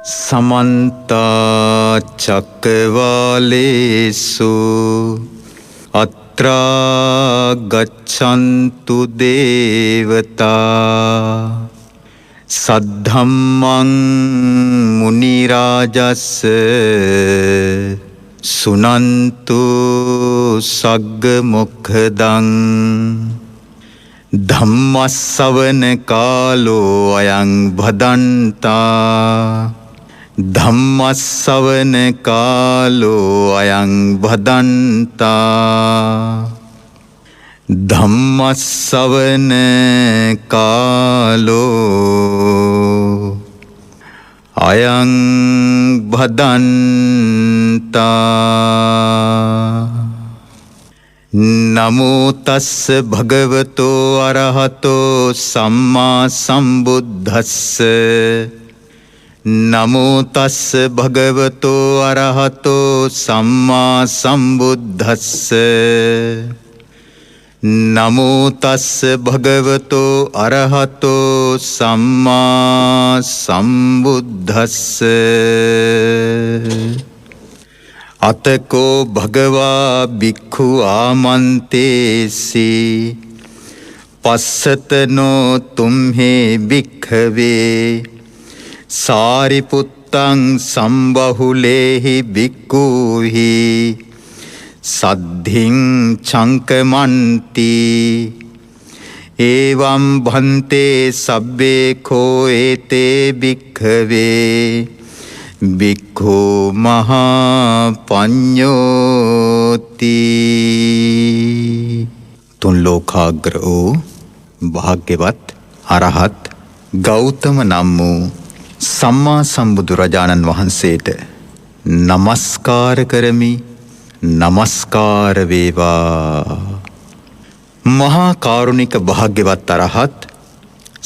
समन्ता चक्रवालेषु अत्रा गच्छन्तु देवता सद्धम्मं मुनिराजस्य सुनन्तु सग्गमुखदं धम्मस्सवन कालो अयं भदन्ता धम्मस्सवन कालो अयं भदन्ता धम्मस्सवन कालो अयं भदन्ता नमो तस्स भगवतो अरहतो सम्मा सम्बुद्धस्स नमो तस्स भगवतो अरहतो सम्मा सम्बुद्धस्स नमो तस्स भगवतो अरहतो सम्मा सम्बुद्धस्स अतको भगवा भिक्खु आमन्तेसि पश्यतनो तुम्हें भिक्खवे सारिपुत्तं संबहुलेहि भिक्खुहि सद्धिं चङ्कमन्ति एवं भन्ते सब्बे को एते भिक्खवे भिक्खु महापඤ්ඤෝති තුන් ලෝකාග්‍ර වූ භාග්‍යවත් අරහත් ගෞතම නම් වූ සම්මා සම්බුදුරජාණන් වහන්සේට නමස්කාර කරමි. නමස්කාර වේවා. මහා කාරුණික භාග්‍යවත් අරහත්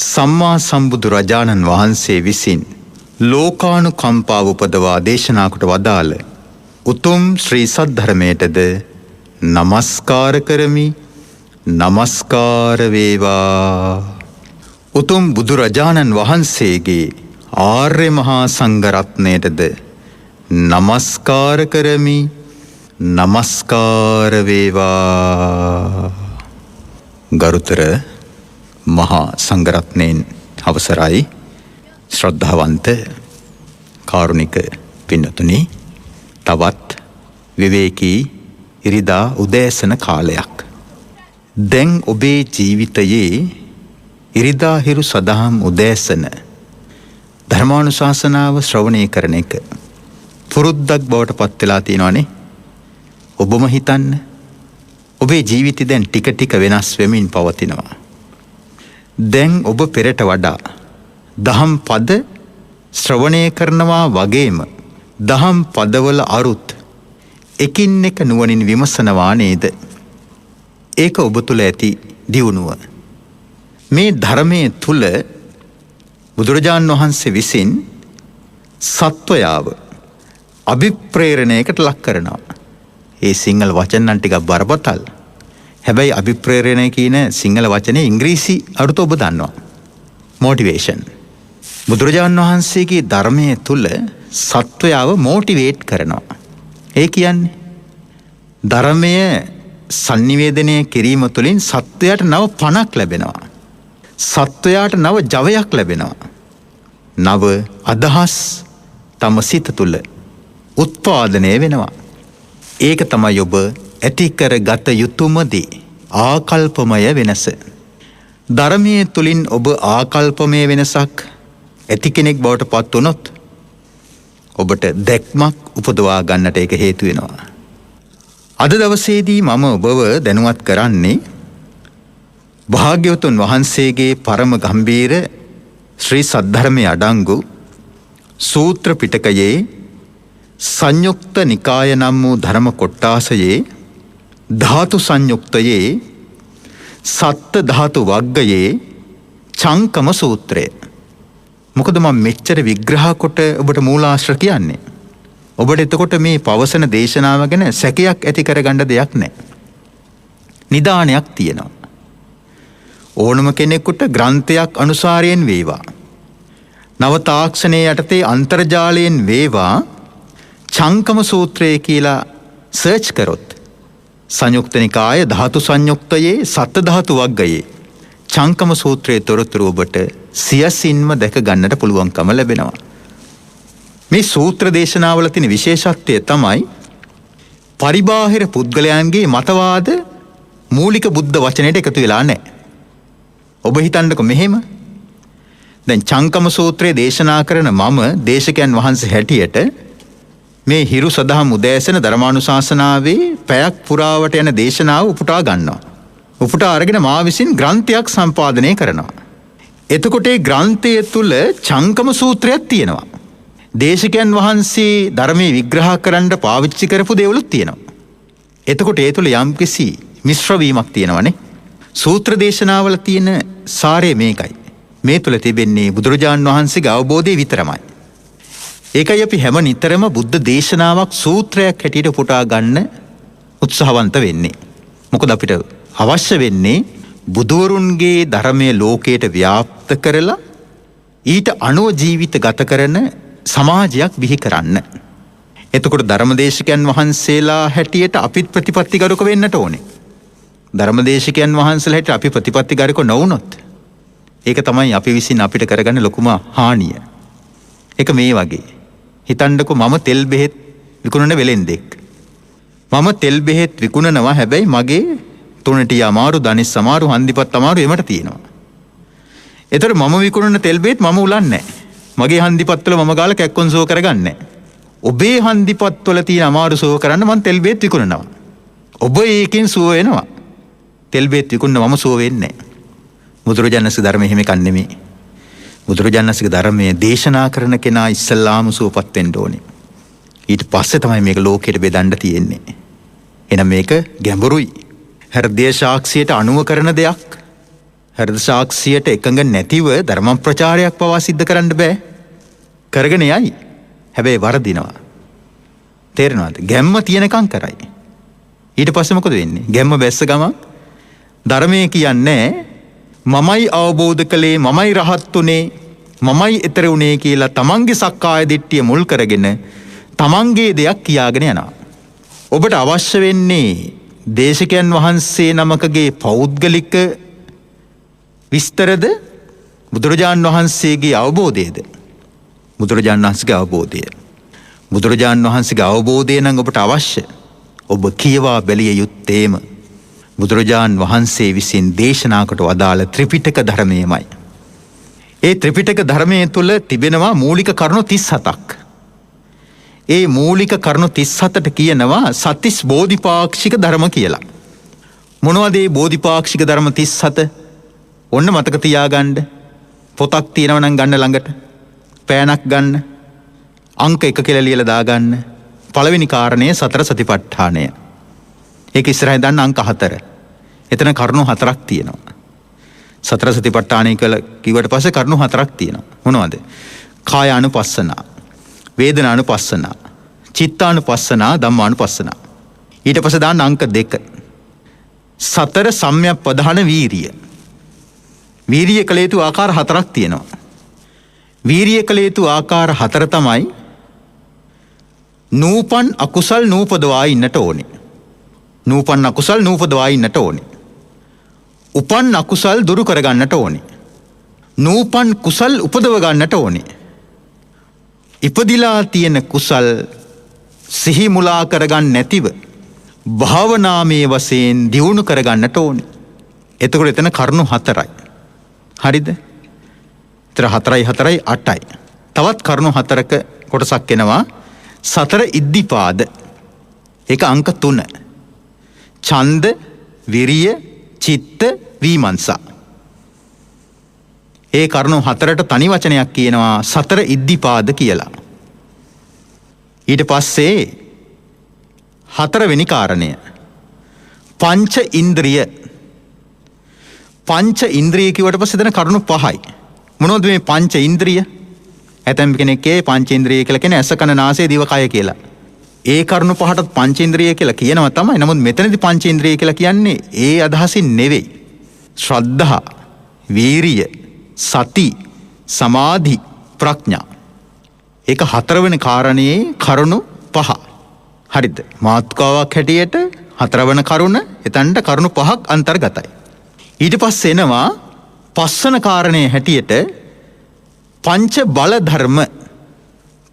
සම්මා සම්බුදුරජාණන් වහන්සේ විසින් ලෝකානුකම්පාව උපදවා දේශනා කොට වදාළ උතුම් ශ්‍රී සද්ධර්මයටද නමස්කාර කරමි. නමස්කාර වේවා. උතුම් බුදුරජාණන් වහන්සේගේ ආර්ය මහා සංඝරත්නයටද නමස්කාර කරමි. නමස්කාර වේවා. ගරුතර මහා සංඝරත්නයන් අවසරයි. ශ්‍රද්ධාවන්ත කාරුණික පින්නතුනි, තවත් විවේකී ඉරිදා උදෑසන කාලයක්. දැන් ඔබේ ජීවිතයේ ඉරිදා හිරු සදහම් උදෑසන ධර්මානුශාසනාව ශ්‍රවණය කරන එක පුරුද්දක් බවට පත් වෙලා තියෙනවනේ. ඔබම හිතන්න, ඔබේ ජීවිතය දැන් ටික ටික වෙනස් වෙමින් පවතිනවා. දැන් ඔබ පෙරට වඩා දහම් පද ශ්‍රවණය කරනවා වගේම දහම් පදවල අරුත් එකින් එක නුවණින් විමසනවා නේද? ඒක ඔබ තුළ ඇති දියුණුව. මේ ධර්මයේ තුල බුදුරජාණන් වහන්සේ විසින් සත්වයාව අභිප්‍රේරණයකට ලක් කරනවා. ඒ සිංහල වචන නම් ටිකක් බරපතල. හැබැයි අභිප්‍රේරණය කියන සිංහල වචනේ ඉංග්‍රීසි අරුත ඔබ දන්නවා. මොටිවේෂන්. බුදුරජාණන් වහන්සේගේ ධර්මයේ තුල සත්වයාව මොටිවේට් කරනවා. ඒ කියන්නේ ධර්මය sannivedanaya කිරීම තුළින් සත්වයාට නව පණක් ලැබෙනවා. සත්වයාට නව ජවයක් ලැබෙනවා. නව අදහස් තම සිත තුළ උත්පාදනය වෙනවා. ඒක තමයි ඔබ ඇති කරගත යුතුමදී ආකල්පමය වෙනස. ධර්මයේ තුලින් ඔබ ආකල්පමය වෙනසක් ඇති කෙනෙක් බවට පත් වුණොත් ඔබට දැක්මක් උපදවා ගන්නට ඒක හේතු වෙනවා. අද දවසේදී මම ඔබව දැනුවත් කරන්නේ භාග්‍යවතුන් වහන්සේගේ පරම ගම්භීර ශ්‍රී සද්ධර්මයේ අඩංගු සූත්‍ර පිටකයේ සංයුක්ත නිකාය නම් වූ ධර්ම කොට්ටාසයේ ධාතු සංයුක්තයේ සත්ත්‍ය ධාතු වග්ගයේ චංකම සූත්‍රය. මොකද මම මෙච්චර විග්‍රහ කොට ඔබට මූලාශ්‍ර කියන්නේ. ඔබට එතකොට මේ පවසන දේශනාව ගැන සැකයක් ඇති කරගන්න දෙයක් නැහැ. නිදානයක් තියෙනවා. ඕනම කෙනෙකුට ග්‍රන්ථයක් අනුසාරයෙන් වේවා නව තාක්ෂණයේ යටතේ අන්තර්ජාලයෙන් වේවා චංකම සූත්‍රය කියලා සර්ච් කරොත් සංයුක්ත නිකාය ධාතු සංයුක්තයේ සත්ත්ව ධාතු වග්ගයේ චංකම සූත්‍රයේ තොරතුරු ඔබට සියසින්ම දැක ගන්නට පුළුවන්කම ලැබෙනවා. මේ සූත්‍ර දේශනාවල තියෙන විශේෂත්වය තමයි පරිබාහිර පුද්ගලයන්ගේ මතවාද මූලික බුද්ධ වචනයට එකතු වෙලා නැහැ. ඔබ හිතන්නකො මෙහෙම. දැන් චංකම සූත්‍රයේ දේශනා කරන මම දේශකයන් වහන්සේ හැටියට මේ හිරු සදහම් උදෑසන ධර්මානුශාසනාවේ පැයක් පුරාවට යන දේශනාව උපුටා ගන්නවා. උපුටා අරගෙන මා විසින් ග්‍රන්ථයක් සම්පාදනය කරනවා. එතකොට ඒ ග්‍රන්ථය තුල චංකම සූත්‍රයක් තියෙනවා. දේශකයන් වහන්සේ ධර්මයේ විග්‍රහ කරන්න පාවිච්චි කරපු දේවලුත් තියෙනවා. එතකොට ඒ තුල යම්කිසි මිශ්‍ර වීමක් තියෙනවනේ. සූත්‍ර දේශනාවල තියෙන සාරය මේකයි. මේ තුල තිබෙන්නේ බුදුරජාන් වහන්සේගේ අවබෝධය විතරමයි. ඒකයි අපි හැම නිතරම බුද්ධ දේශනාවක් සූත්‍රයක් හැටියට පුටා ගන්න උත්සාහවන්ත වෙන්නේ. මොකද අපිට අවශ්‍ය වෙන්නේ බුදුවරුන්ගේ ධර්මයේ ලෝකයට ව්‍යාප්ත කරලා ඊට අනුව ජීවිත ගත කරන සමාජයක් බිහි කරන්න. එතකොට ධර්මදේශකයන් වහන්සේලා හැටියට අපිත් ප්‍රතිපත්තිගරුක වෙන්නට ඕනේ. ධර්මදේශකයන් වහන්සේලා හැටියට අපි ප්‍රතිපත්තිගරුක නොවුනොත් ඒක තමයි අපි විසින් අපිට කරගන්න ලොකුම හානිය. ඒක මේ වගේ. හිතන්නකෝ මම තෙල් බෙහෙත් විකුණන වෙලෙන්දෙක්. මම තෙල් බෙහෙත් විකුණනවා හැබැයි මගේ තුනටිය අමාරු, දනිස් අමාරු, හන්දිපත් අමාරු එමට තියෙනවා. ඒතර මම විකුණන තෙල් බෙහෙත් මම උලන්නේ නැහැ. මගේ හන්දිපත්වල මම ගාලා කැක්කොන් සෝ කරගන්නේ නැහැ. ඔබේ හන්දිපත්වල තියෙන අමාරු සෝ කරන්න මම තෙල් බෙහෙත් විකුණනවා. ඔබ ඒකෙන් සුව වෙනවා. තෙල් බෙහෙත් විකුණන මම සුව වෙන්නේ නැහැ. බුදුරජාණන්සේ ධර්මයේ එහෙම එකක් නෙමෙයි. බුදුරජාණන්සේගේ ධර්මයේ දේශනා කරන කෙනා ඉස්සල්ලාම සුවපත් වෙන්න ඕනේ. ඊට පස්සේ තමයි මේක ලෝකෙට බෙදන්න තියෙන්නේ. එහෙනම් මේක ගැඹුරුයි. හෘදය සාක්ෂියට අනුව කරන දෙයක්. හෘද සාක්ෂියට එකඟ නැතිව ධර්ම ප්‍රචාරයක් පවා සිද්ධ කරන්න බෑ. කරගෙන යයි. හැබැයි වරදිනවා. තේරෙනවද? ගැම්ම තියෙනකම් කරයි. ඊට පස්සේ මොකද වෙන්නේ? ගැම්ම බැස්ස ගමන් ධර්මයේ කියන්නේ මමයි අවබෝධ කළේ, මමයි රහත් උනේ, මමයි ඊතර උනේ කියලා තමන්ගේ සක්කාය දිට්ඨිය මුල් කරගෙන තමන්ගේ දෙයක් කියාගෙන යනවා. ඔබට අවශ්‍ය වෙන්නේ දේශකයන් වහන්සේ නමකගේ පෞද්ගලික විස්තරද බුදුරජාණන් වහන්සේගේ අවබෝධයද? බුදුරජාණන් වහන්සේගේ අවබෝධය. බුදුරජාණන් වහන්සේගේ අවබෝධය නම් ඔබට අවශ්‍ය. ඔබ කියවා බැලිය යුත්තේම බුදුරජාණන් වහන්සේ විසින් දේශනාකට වදාළ ත්‍රිපිටක ධර්මයමයි. ඒ ත්‍රිපිටක ධර්මයේ තුල තිබෙනවා මූලික කරුණු 37ක්. ඒ මූලික කරුණු 37ට කියනවා සත්‍තිස් බෝධිපාක්ෂික ධර්ම කියලා. මොනවද මේ බෝධිපාක්ෂික ධර්ම 37? ඔන්න මතක තියාගන්න. පොතක් තියෙනවා නම් ගන්න ළඟට. පෑනක් ගන්න. අංක 1 කියලා ලියලා දාගන්න. පළවෙනි කාරණය සතර සතිපට්ඨානය. ඒක ඉස්සරහින් දාන්න අංක 4. එතන කරුණු 4ක් තියෙනවා. සතර සතිපට්ඨානය කියලා කිව්වට පස්සේ කරුණු 4ක් තියෙනවා. මොනවද? කායානුපස්සනා, වේදනානුපස්සනා, චිත්තානුපස්සනා, ධම්මානුපස්සනා. ඊට පස්සේ දාන්න අංක 2. සතර සම්‍යක් ප්‍රධාන වීරිය. වීරිය කළ යුතු ආකාර 4ක් තියෙනවා. වීරිය කළ යුතු ආකාර 4 තමයි නූපන් අකුසල් නූපදවා ඉන්නට ඕනේ. නූපන් අකුසල් නූපදවා ඉන්නට ඕනේ. උපන් අකුසල් දුරු කරගන්නට ඕනේ. නූපන් කුසල් උපදව ගන්නට ඕනේ. ඉපදිලා තියෙන කුසල් සිහි මුලා කරගන්න නැතිව භාවනාමය වශයෙන් දියුණු කරගන්නට ඕනේ. එතකොට එතන කරුණු 4යි. හරිද? ඒතර 4යි 4යි 8යි. තවත් කරුණු 4ක කොටසක් එනවා. සතර ඉද්ධිපාද. ඒක අංක 3. ඡන්ද, විරිය, චිත්ත, විමර්ශා. ඒ කරුණු 4ට තනි වචනයක් කියනවා සතර ඉද්ධිපාද කියලා. ඊට පස්සේ 4 වෙනි කාරණය පංච ඉන්ද්‍රිය. පංච ඉන්ද්‍රිය කිව්වට පස්සේ දෙන කරුණු 5යි. මොනවද මේ පංච ඉන්ද්‍රිය? ඇතැම් කෙනෙක්ගේ පංච ඉන්ද්‍රිය කියලා කියන්නේ ඇස කන නාසය දිව කය කියලා. ඒ කරුණු 5ටත් පංච ඉන්ද්‍රිය කියලා කියනවා තමයි. නමුත් මෙතනදී පංච ඉන්ද්‍රිය කියලා කියන්නේ ඒ අදහසින් නෙවෙයි. ශ්‍රද්ධා, වීරිය, සති, සමාධි, ප්‍රඥා. ඒක හතරවෙනි කාරණයේ කරුණු 5. හරිද? මාතෘකාවක් හැටියට හතරවන කරුණ එතනට කරුණු 5ක් අන්තර්ගතයි. ඊට පස්සේ එනවා පස්වන කාරණයේ හැටියට පංච බල ධර්ම.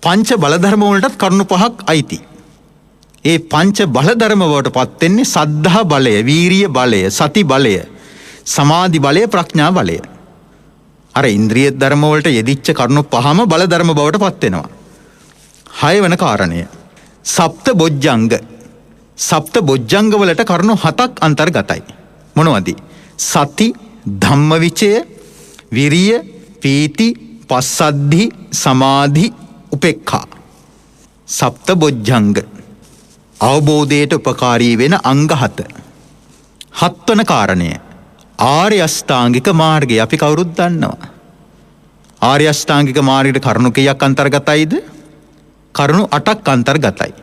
පංච බල ධර්ම වලටත් කරුණු 5ක් අයිති. ඒ පංච බල ධර්ම වලට පත් වෙන්නේ සද්ධා බලය, වීරිය බලය, සති බලය, සමාධි බලය, ප්‍රඥා බලය. අර ඉන්ද්‍රිය ධර්ම වලට යෙදිච්ච කරුණු 5ම බල ධර්ම බවට පත් වෙනවා. 6 වෙනි කාරණය සප්ත බොජ්ජංග. සප්ත බොජ්ජංග වලට කරුණු 7ක් අන්තර්ගතයි. මොනවද? සති, ධම්මවිචය, විරිය, පීති, පස්සද්ධි, සමාධි, උපේක්ඛා. සප්ත බොජ්ජංග අවබෝධයට උපකාරී වෙන අංග 7. 7 වෙනි කාරණය ආර්ය අෂ්ටාංගික මාර්ගය. අපි කවුරුත් දන්නවා. ආර්ය අෂ්ටාංගික මාර්ගයට කරුණු කීයක් අන්තර්ගතයිද? කරුණු 8ක් අන්තර්ගතයි.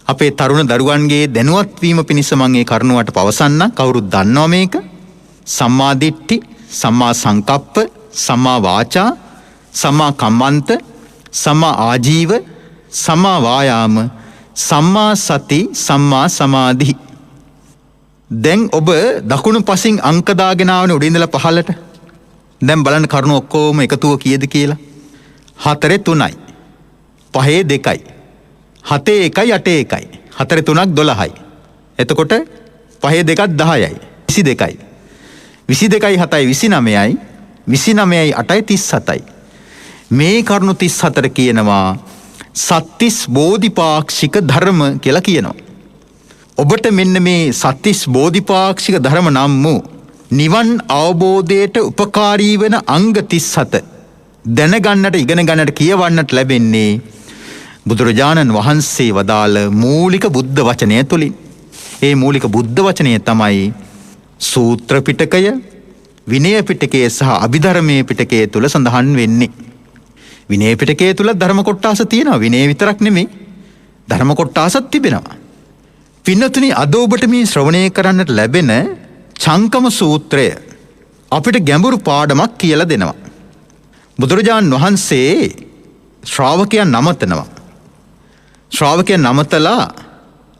අපේ තරුණ දරුවන්ගේ දැනුවත් වීම පිණිස මම මේ කරුණු 8 පවසන්නම්. කවුරුත් දන්නවා මේක. සම්මා දිට්ඨි, සම්මා සංකප්ප, සම්මා වාචා, සම්මා කම්මන්ත, සම්මා ආජීව, සම්මා වායාම, සම්මා සති, සම්මා සමාධි. දැන් ඔබ දකුණු පසින් අංක දාගෙන ආවනේ උඩින් ඉඳලා පහළට. දැන් බලන්න කරුණු ඔක්කොම එකතුව කීයද කියලා. 4 3යි. 5 2යි. 7 1යි 8 1යි. 4 3ක් 12යි. එතකොට 5 2ක් 10යි. 22යි. 22යි 7යි 29යි. 29යි 8යි 37යි. මේ කරුණු 34 කියනවා සත්‍තිස් බෝධිපාක්ෂික ධර්ම කියලා කියනවා. ඔබට මෙන්න මේ සත්‍තිස් බෝධිපාක්ෂික ධර්ම නම් වූ නිවන් අවබෝධයට උපකාරී වෙන අංග 37 දැනගන්නට, ඉගෙන ගන්නට, කියවන්නට ලැබෙන්නේ බුදුරජාණන් වහන්සේ වදාළ මූලික බුද්ධ වචනය තුලින්. ඒ මූලික බුද්ධ වචනය තමයි සූත්‍ර පිටකය, විනය පිටකය සහ අභිධර්මයේ පිටකය තුල සඳහන් වෙන්නේ. විනය පිටකය තුල ධර්ම කොටස තියෙනවා. විනය විතරක් නෙමෙයි, ධර්ම කොටසක් තිබෙනවා. පින්නතුනි, අද ඔබට මේ ශ්‍රවණය කරන්නට ලැබෙන චංකම සූත්‍රය අපිට ගැඹුරු පාඩමක් කියලා දෙනවා. බුදුරජාණන් වහන්සේ ශ්‍රාවකයන් නමතනවා. ශ්‍රාවකයන් නමතලා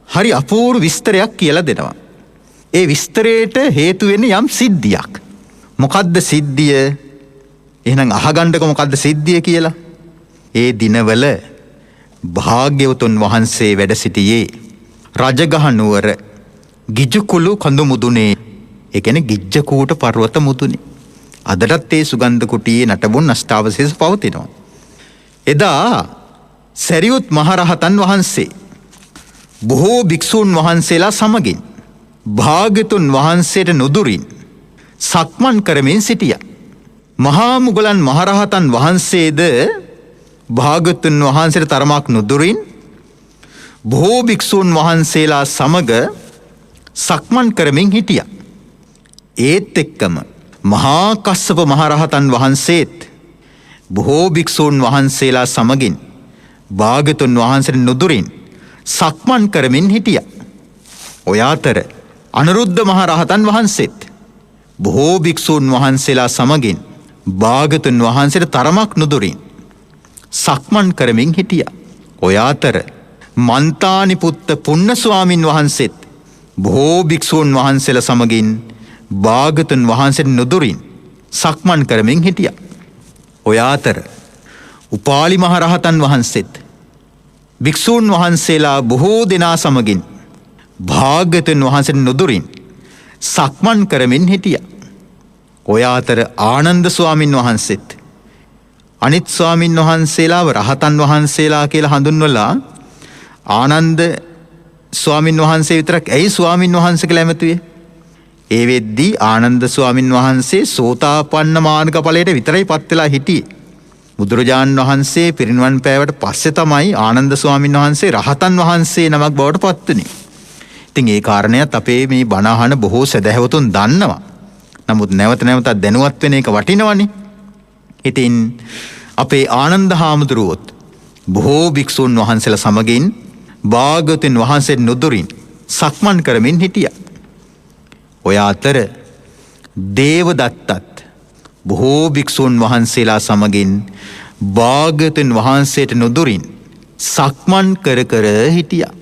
හරි අපූර්ව විස්තරයක් කියලා දෙනවා. ඒ විස්තරයට හේතු වෙන්නේ යම් සිද්ධියක්. මොකද්ද සිද්ධිය? එහෙනම් අහගන්නකො මොකද්ද සිද්ධිය කියලා. ඒ දිනවල භාග්‍යවතුන් වහන්සේ වැඩ සිටියේ රජගහ නුවර ගිජ්ජකුළු කඳු මුදුනේ. ඒ කියන්නේ ගිජ්ජකූට පර්වත මුදුනේ. අදටත් ඒ සුගන්ධ කුටියේ නටබුන් අෂ්ටාවශේෂ පවතිනවා. එදා සරියුත් මහරහතන් වහන්සේ බොහෝ භික්ෂූන් වහන්සේලා සමගින් භාග්‍යතුන් වහන්සේට නුදුරින් සක්මන් කරමින් සිටියා. මහා මුගලන් මහරහතන් වහන්සේද භාග්‍යතුන් වහන්සේට තරමක් නුදුරින් බොහෝ භික්ෂූන් වහන්සේලා සමග සක්මන් කරමින් හිටියා. ඒත් එක්කම මහා කස්සප මහරහතන් වහන්සේත් බොහෝ භික්ෂූන් වහන්සේලා සමගින් භාග්‍යතුන් වහන්සේට නුදුරින් සක්මන් කරමින් හිටියා. ඔය අතර අනුරුද්ධ මහරහතන් වහන්සේත් බොහෝ භික්ෂූන් වහන්සේලා සමගින් භාග්‍යතුන් වහන්සේට තරමක් නුදුරින් සක්මන් කරමින් හිටියා. ඔය අතර මන්තානි පුත්ත පුන්න ස්වාමින් වහන්සේත් බොහෝ භික්ෂූන් වහන්සේලා සමගින් භාග්‍යතුන් වහන්සේට නුදුරින් සක්මන් කරමින් හිටියා. ඔය අතර උපාලි මහරහතන් වහන්සේත් භික්ෂූන් වහන්සේලා බොහෝ දෙනා සමගින් භාග්‍යතුන් වහන්සේට නුදුරින් සක්මන් කරමින් හිටියා. ඔය අතර ආනන්ද ස්වාමින් වහන්සේත් අනිත් ස්වාමින් වහන්සේලාව රහතන් වහන්සේලා කියලා හඳුන්වලා ආනන්ද ස්වාමින් වහන්සේ විතරක් ඇයි ස්වාමින් වහන්සේ කියලා ඇමතුවේ? ඒ වෙද්දී ආනන්ද ස්වාමින් වහන්සේ සෝතාපන්න මාර්ග ඵලයට විතරයි පත් වෙලා හිටියේ. බුදුරජාණන් වහන්සේ පිරිනිවන් පෑවට පස්සේ තමයි ආනන්ද ස්වාමින් වහන්සේ රහතන් වහන්සේ නමක් බවට පත් වුනේ. ඉතින් ඒ කාරණයත් අපේ මේ බණ අහන බොහෝ සදහැවතුන් දන්නවා. නමුත් නැවත නැවතත් දැනුවත් වෙන එක වටිනවනේ. ඉතින් අපේ ආනන්ද හාමුදුරුවොත් බොහෝ භික්ෂුන් වහන්සේලා සමගින් භාග්‍යවතුන් වහන්සේ නුදුරින් සක්මන් කරමින් හිටියා. ඔය අතර දේවදත්තත් බොහෝ භික්ෂූන් වහන්සේලා සමගින් භාග්‍යවතුන් වහන්සේට නොදුරින් සක්මන් කර කර හිටියා.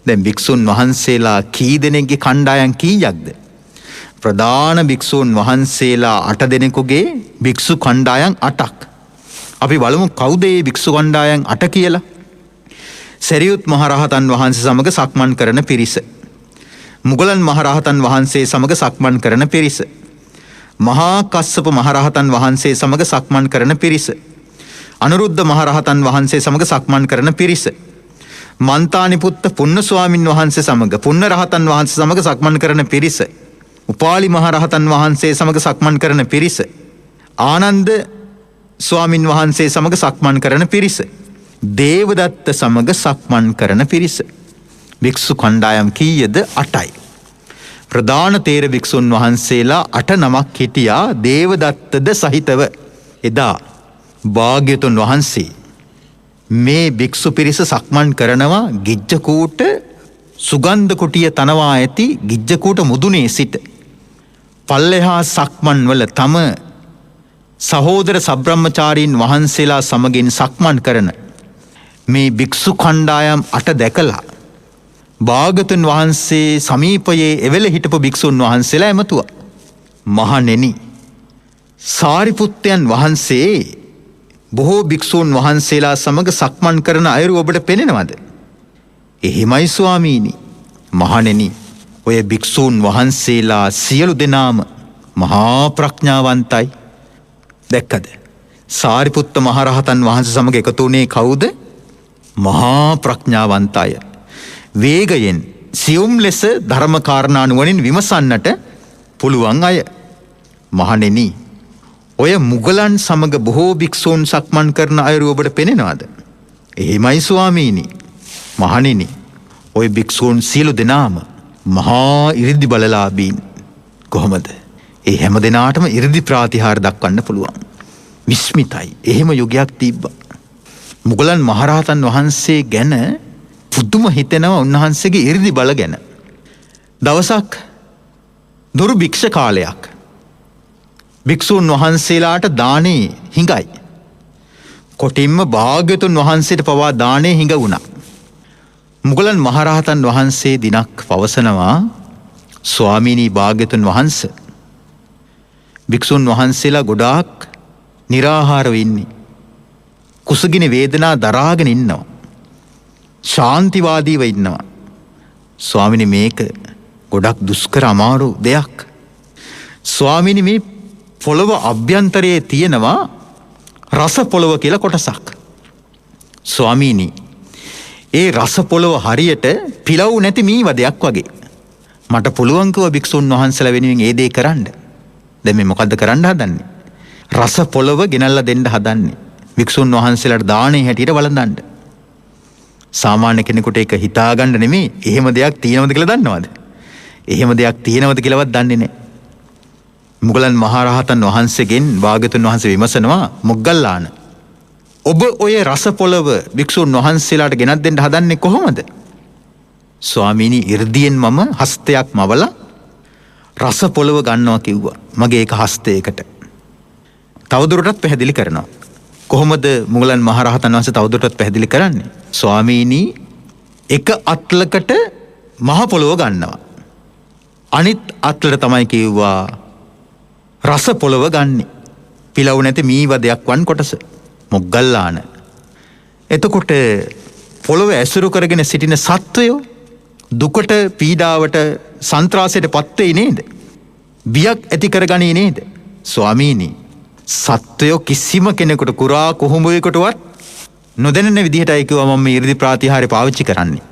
දැන් භික්ෂූන් වහන්සේලා කී දෙනෙක්ගේ කණ්ඩායම් කීයක්ද? ප්‍රධාන භික්ෂූන් වහන්සේලා 8 දෙනෙකුගේ භික්ෂු කණ්ඩායම් 8ක්. අපි බලමු කවුද මේ භික්ෂු කණ්ඩායම් 8 කියලා. සරියුත් මහරහතන් වහන්සේ සමග සක්මන් කරන පිරිස. මුගලන් මහරහතන් වහන්සේ සමග සක්මන් කරන පිරිස. මහා කස්සප මහරහතන් වහන්සේ සමග සක්මන් කරන පිරිස. අනුරුද්ධ මහරහතන් වහන්සේ සමග සක්මන් කරන පිරිස. මන්තානිපුත්ත පුන්න ස්වාමින් වහන්සේ සමග පුන්න රහතන් වහන්සේ සමග සක්මන් කරන පිරිස. උපාලි මහරහතන් වහන්සේ සමග සක්මන් කරන පිරිස. ආනන්ද ස්වාමින් වහන්සේ සමග සක්මන් කරන පිරිස. දේවදත්ත සමග සක්මන් කරන පිරිස. භික්ෂු කණ්ඩායම් කීයද? 8යි. ප්‍රධාන තේර භික්ෂුන් වහන්සේලා 8 නමක් හිටියා දේවදත්තද සහිතව. එදා භාග්‍යවතුන් වහන්සේ මේ භික්ෂු පිරිස සක්මන් කරනවා ගිජ්ජකූට සුගන්ධ කුටිය තනවා ඇති ගිජ්ජකූට මුදුනේ සිට. පල්ලෙහා සක්මන් වල තම සහෝදර සබ්‍රහ්මචාරීන් වහන්සේලා සමගින් සක්මන් කරන මේ භික්ෂු කණ්ඩායම් 8 දැකලා භාග්‍යවතුන් වහන්සේ සමීපයේ එවෙල හිටපු භික්ෂුන් වහන්සේලා එමතුවා. මහණෙනි, සාරිපුත්තයන් වහන්සේ බොහෝ භික්ෂූන් වහන්සේලා සමග සක්මන් කරන අයුරු ඔබට පෙනෙනවද? එහෙමයි ස්වාමීනි. මහණෙනි, ඔය භික්ෂූන් වහන්සේලා සියලු දෙනාම මහා ප්‍රඥාවන්තයි. දැක්කද? සාරිපුත්ත මහරහතන් වහන්සේ සමග එකතු වුණේ කවුද? මහා ප්‍රඥාවන්තය. වේගයෙන් සියුම් ලෙස ධර්ම කාරණා නුවණින් විමසන්නට පුළුවන් අය. මහණෙනි, ඔය මුගලන් සමග බොහෝ භික්ෂූන් සක්මන් කරන අයුරු ඔබට පෙනෙනවද? එහෙමයි ස්වාමීනි. මහණෙනි, ඔය භික්ෂූන් සියලු දෙනාම මහා 이르දි බලලාභීන්. කොහොමද? ඒ හැම දෙනාටම 이르දි ප්‍රාතිහාර දක්වන්න පුළුවන්. විස්මිතයි. එහෙම යුගයක් තිබ්බා. මුගලන් මහරහතන් වහන්සේ ගැන පුදුම හිතෙනවා උන්වහන්සේගේ 이르දි බල ගැන. දවසක් දුර්භික්ෂ කාලයක්. භික්ෂූන් වහන්සේලාට දානේ හිඟයි. කොටින්ම භාග්‍යවතුන් වහන්සේට පවා දානේ හිඟ වුණා. මුගලන් මහරහතන් වහන්සේ දිනක් පවසනවා, ස්වාමීනි භාග්‍යවතුන් වහන්සේ, භික්ෂූන් වහන්සේලා ගොඩාක් निराहाරව ඉන්නේ. කුසගිනි වේදනා දරාගෙන ඉන්නවා. ශාන්තිවාදීව ඉන්නවා. ස්වාමීනි, මේක ගොඩක් දුෂ්කර අමාරු දෙයක්. ස්වාමීනි, මේ පොළව අභ්‍යන්තරයේ තියෙනවා රස පොළව කියලා කොටසක්. ස්වාමීනි, ඒ රස පොළව හරියට පිලව් නැති මීවදයක් වගේ. මට පුළුවන් කිව්ව භික්ෂුන් වහන්සේලා වෙනුවෙන් ඒ දේ කරන්න. දැන් මේ මොකද්ද කරන්න හදන්නේ? රස පොළව ගෙනල්ලා දෙන්න හදන්නේ. භික්ෂුන් වහන්සේලාට දානේ හැටියට වළඳන්න. සාමාන්‍ය කෙනෙකුට ඒක හිතාගන්න නෙමෙයි. එහෙම දෙයක් තියෙනවද කියලා දන්නවද? එහෙම දෙයක් තියෙනවද කියලාවත් දන්නේ නැහැ. මුගලන් මහරහතන් වහන්සේගෙන් භාග්‍යවතුන් වහන්සේ විමසනවා, මොග්ගල්ලාන, ඔබ ඔය රස පොළව භික්ෂුන් වහන්සේලාට ගෙනත් දෙන්න හදන්නේ කොහොමද? ස්වාමීනි, 이르දියෙන් මම හස්තයක් මවලා රස පොළව ගන්නවා කිව්වා. මගේ ඒක හස්තයකට. තවදුරටත් පැහැදිලි කරනවා. කොහොමද මුගලන් මහරහතන් වහන්සේ තවදුරටත් පැහැදිලි කරන්නේ? ස්වාමීනි, එක අත්ලකට මහ පොළව ගන්නවා. අනිත් අත්ලට තමයි කිව්වා රස පොළව ගන්නේ. පිලව් නැති මීවදයක් වන් කොටස. මොග්ගල්ලාන, එතකොට පොළව ඇසුරු කරගෙන සිටින සත්වයෝ දුකට, පීඩාවට, සන්ත්‍රාසයට පත් වෙයි නේද? බියක් ඇති කරගනී නේද? ස්වාමීනි, සත්වයෝ කිසිම කෙනෙකුට, කුරා කුහුඹුවෙකුටවත් නොදැනෙන විදිහටයි කිව්වා මම මේ 이르දි ප්‍රාතිහාර්ය පාවිච්චි කරන්නේ.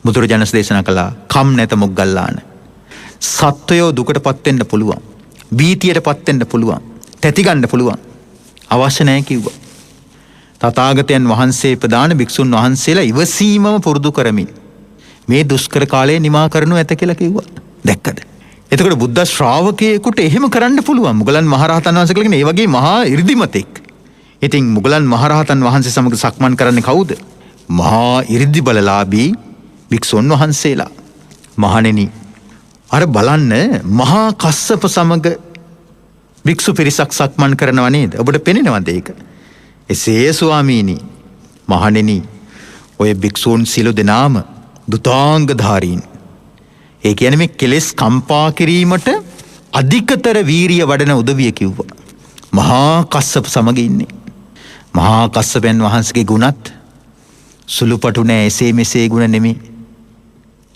බුදුරජාණන් දේශනා කළා, කම් නැත මොග්ගල්ලාන. සත්වයෝ දුකට පත් වෙන්න පුළුවන්. බීතියට පත් වෙන්න පුළුවන්. තැති ගන්න පුළුවන්. අවශ්‍ය නැහැ කිව්වා. තථාගතයන් වහන්සේ ප්‍රදාන භික්ෂුන් වහන්සේලා ඉවසීමම පුරුදු කරමින් මේ දුෂ්කර කාලය නිමා කරනු ඇත කියලා කිව්වා. දැක්කද? එතකොට බුද්ධ ශ්‍රාවකයෙකුට එහෙම කරන්න පුළුවන්. මුගලන් මහරහතන් වහන්සේ කියන ඒ වගේ මහා 이르දිමතෙක්. ඉතින් මුගලන් මහරහතන් වහන්සේ සමග සක්මන් කරන්නේ කවුද? මහා 이르දි බලලාභී භික්ෂුන් වහන්සේලා. මහණෙනි, අර බලන්න මහා කස්සප සමග භික්ෂු පිරිසක් සක්මන් කරනවා නේද? ඔබට පෙනෙනවද ඒක? එසේ ස්වාමීනි මහණෙනි ඔය භික්ෂූන් සියලු දෙනාම දුතාංගධාරීන්. ඒ කියන්නේ මේ කෙලෙස් කම්පා කිරීමට අධිකතර වීරිය වඩන උදවිය කිව්වා. මහා කස්සප සමග ඉන්නේ. මහා කස්සපයන් වහන්සේගේ ගුණත් සුළුපටු නෑ, එසේ මෙසේ ගුණ නෙමෙයි.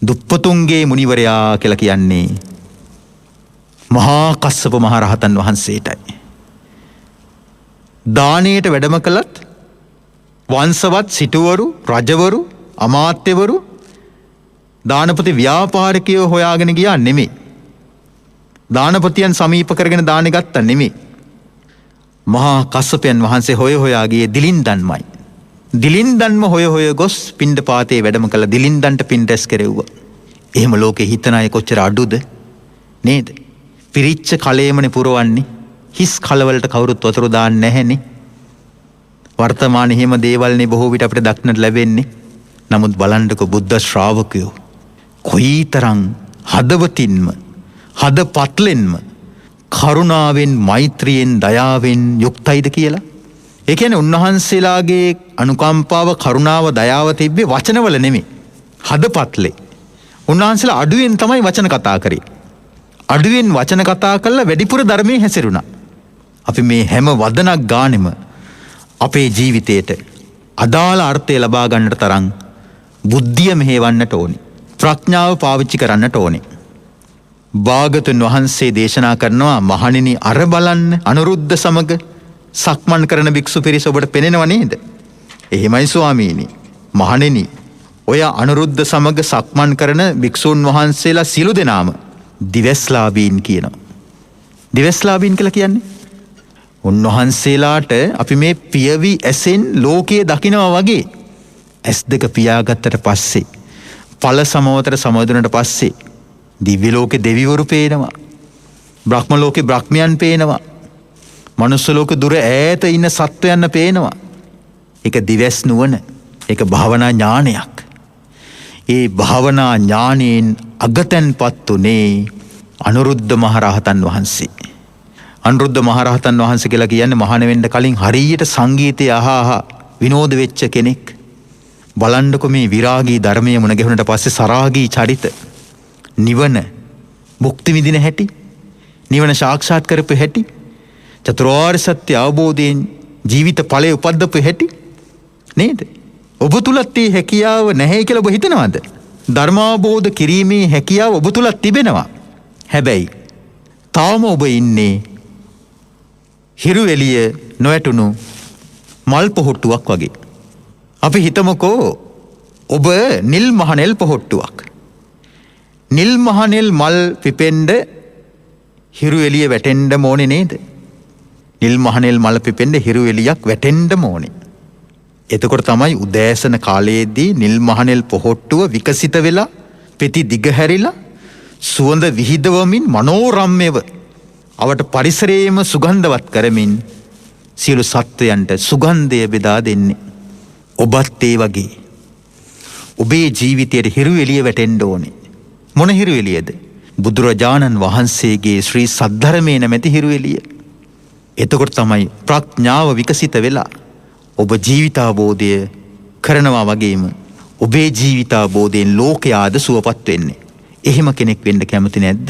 දුප්පතුන්ගේ මුනිවරයා කියලා කියන්නේ මහා කස්සප මහ රහතන් වහන්සේටයි. දානයට වැඩම කළත් වංශවත් සිටුවරු, රජවරු, අමාත්‍යවරු, දානපති ව්‍යාපාරිකයෝ හොයාගෙන ගියා නෙමෙයි. දානපතියන් සමීප කරගෙන දානෙ ගත්තා නෙමෙයි. මහා කස්සපයන් වහන්සේ හොය හොයා ගියේ දිලින්දන්මයි. දිලින්දන්ම හොය හොය ගොස් පිණ්ඩපාතේ වැඩම කළ දිලින්දන්ට පින් රැස් කෙරෙව්වා. එහෙම ලෝකේ හිතන අය කොච්චර අඩුද නේද? පිරිච්ච කලයමනේ පුරවන්නේ. හිස් කලවලට කවුරුත් වතුර දාන්නේ නැහැනේ. වර්තමානයේ හිම දේවල්නේ බොහෝ විට අපිට දක්නට ලැබෙන්නේ. නමුත් බලන්නකො බුද්ධ ශ්‍රාවකයෝ කොයිතරම් හදවතින්ම හදපත්ලෙන්ම කරුණාවෙන් මෛත්‍රියෙන් දයාවෙන් යුක්තයිද කියලා. ඒ කියන්නේ උන්වහන්සේලාගේ අනුකම්පාව කරුණාව දයාව තිබ්බේ වචනවල නෙමෙයි, හදපත්ලේ. උන්වහන්සේලා අඩුවෙන් තමයි වචන කතා කරේ. අඩුවෙන් වචන කතා කරලා වැඩිපුර ධර්මයේ හැසිරුණා. අපි මේ හැම වදනක් ගානෙම අපේ ජීවිතයට අදාළ අර්ථය ලබා ගන්නට තරම් බුද්ධිය මෙහෙවන්නට ඕනි. ප්‍රඥාව පාවිච්චි කරන්නට ඕනි. භාගතුන් වහන්සේ දේශනා කරනවා මහණෙනි අර බලන්න අනුරුද්ධ සමග සක්මන් කරන භික්ෂු පිරිස ඔබට පෙනෙනව නේද? එහෙමයි ස්වාමීනි. මහණෙනි ඔය අනුරුද්ධ සමග සක්මන් කරන භික්ෂුන් වහන්සේලා සිළු දෙනාම දිවස්ලාභීන් කියනවා. දිවස්ලාභීන් කියලා කියන්නේ උන්වහන්සේලාට අපි මේ පියවි ඇසෙන් ලෝකයේ දකිනවා වගේ ඇස් දෙක පියාගත්තට පස්සේ ඵල සමවතර සමවදුනට පස්සේ දිව්‍ය ලෝකේ දෙවිවරු පේනවා. බ්‍රහ්ම ලෝකේ බ්‍රහ්මයන් පේනවා. මනුස්ස ලෝක දුර ඈත ඉන්න සත්වයන් පේනවා. ඒක දිවස් නුවණ. ඒක භාවනා ඥානයක්. ඒ භාවනා ඥානෙන් අගතන්පත් උනේ අනුරුද්ධ මහරහතන් වහන්සේ. අනුරුද්ධ මහරහතන් වහන්සේ කියලා කියන්නේ මහාන වෙන්න කලින් හරියට සංගීතය අහා විනෝද වෙච්ච කෙනෙක්. බලන්නකො මේ විරාගී ධර්මයේ මුණ ගැහුනට පස්සේ සරාගී චරිත, නිවන මුක්ති විඳින හැටි, නිවන සාක්ෂාත් කරපු හැටි, චතුරාර්ය සත්‍ය අවබෝධයෙන් ජීවිත ඵලය උපද්දපු හැටි නේද? ඔබ තුලත් මේ හැකියාව නැහැ කියලා ඔබ හිතනවද? ධර්මාවබෝධ කිරීමේ හැකියාව ඔබ තුලත් තිබෙනවා. හැබැයි තාම ඔබ ඉන්නේ හිරු එළිය නොයටුණු මල් පොහොට්ටුවක් වගේ. අපි හිතමුකෝ ඔබ නිල් මහනෙල් පොහොට්ටුවක්. නිල් මහනෙල් මල් පිපෙන්න හිරු එළිය වැටෙන්න ඕනේ නේද? නිල් මහනෙල් මල් පිපෙන්න හිරු එළියක් වැටෙන්න ඕනේ. එතකොට තමයි උදෑසන කාලයේදී නිල් මහනෙල් පොහොට්ටුව විකසිත වෙලා පෙති දිග හැරිලා සුවඳ විහිදවමින් මනෝරම්‍යව අවට පරිසරයේම සුගන්ධවත් කරමින් සියලු සත්වයන්ට සුගන්ධය බෙදා දෙන්නේ. ඔබත් ඒ වගේ ඔබේ ජීවිතයට හිරු එළිය වැටෙන්න ඕනේ. මොන හිරු එළියද? බුදුරජාණන් වහන්සේගේ ශ්‍රී සද්ධර්මයේ නැමැති හිරු එළිය. එතකොට තමයි ප්‍රඥාව විකසිත වෙලා ඔබ ජීවිතාවබෝධය කරනවා වගේම ඔබේ ජීවිතාවබෝධයෙන් ලෝකයාද සුවපත් වෙන්නේ. එහෙම කෙනෙක් වෙන්න කැමති නැද්ද?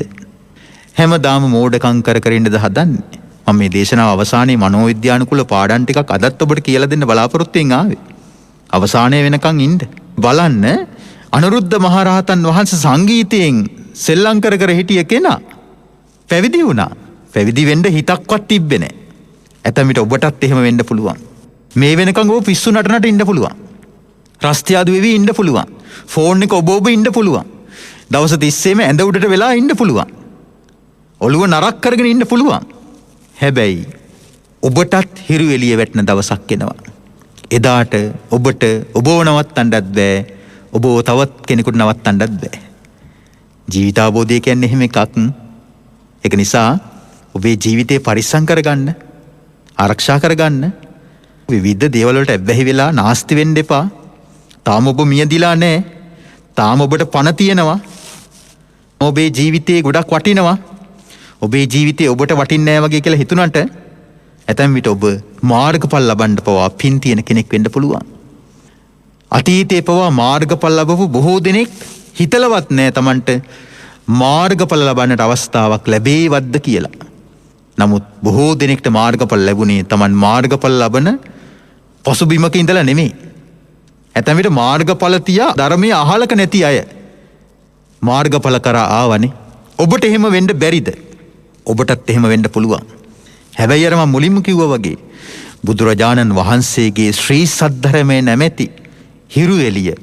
හැමදාම මෝඩකම් කර ඉන්නද හදන්නේ? මම මේ දේශනාව අවසානයේ මනෝවිද්‍යානුකූල පාඩම් ටිකක් අදත් ඔබට කියලා දෙන්න බලාපොරොත්තු වෙන් ආවේ. අවසානයේ වෙනකන් ඉන්න. බලන්න අනුරුද්ධ මහරහතන් වහන්සේ සංගීතයෙන් සෙල්ලම් කර හිටිය කෙනා පැවිදි වුණා. පැවිදි වෙන්න හිතක්වත් තිබ්බේ නැහැ. ඇතැම් විට ඔබටත් එහෙම වෙන්න පුළුවන්. මේ වෙනකන් ඔබ පිස්සු නටනට ඉන්න පුළුවන්. රස්තියාදු වෙවි ඉන්න පුළුවන්. ෆෝන් එක ඔබ ඉන්න පුළුවන්. දවස් 30ෙම ඇඳ උඩට වෙලා ඉන්න පුළුවන්. ඔළුව නරක් කරගෙන ඉන්න පුළුවන්. හැබැයි ඔබටත් හිරු එළිය වැටෙන දවසක් එනවා. එදාට ඔබට ඔබව නවත්තන්නත් බෑ. ඔබ තවත් කෙනෙකුට නවත්තන්නත් බෑ. ජීවිතාවබෝධය කියන්නේ එහෙම එකක්. ඒක නිසා ඔබේ ජීවිතේ පරිස්සම් කරගන්න, ආරක්ෂා කරගන්න. විවිධ දේවල් වලට ඇබ්බැහි වෙලා නාස්ති වෙන්න එපා. තාම ඔබ මියදිලා නැහැ. තාම ඔබට පණ තියෙනවා. ඔබේ ජීවිතේ ගොඩක් වටිනවා. ඔබේ ජීවිතේ ඔබට වටින්නේ නැහැ වගේ කියලා හිතුණාට ඇතැම් විට ඔබ මාර්ගඵල ලබන්න පවා පින් තියෙන කෙනෙක් වෙන්න පුළුවන්. අතීතේ පවා මාර්ගඵල ලැබපු බොහෝ දෙනෙක් හිතලවත් නැහැ Tamanට මාර්ගඵල ලබන්නට අවස්ථාවක් ලැබේවද්ද කියලා. නමුත් බොහෝ දෙනෙක්ට මාර්ගඵල ලැබුණේ Taman මාර්ගඵල ලබන පසුබිමක ඉඳලා නෙමෙයි. ඇතැම් විට මාර්ගඵල තියා ධර්මයේ අහලක නැති අය මාර්ගඵල කරා ආවනේ. ඔබට එහෙම වෙන්න බැරිද? ඔබටත් එහෙම වෙන්න පුළුවන්. හැබැයි අර මම මුලින්ම කිව්වා වගේ බුදුරජාණන් වහන්සේගේ ශ්‍රී සද්ධර්මයේ නැමැති හිරු එළිය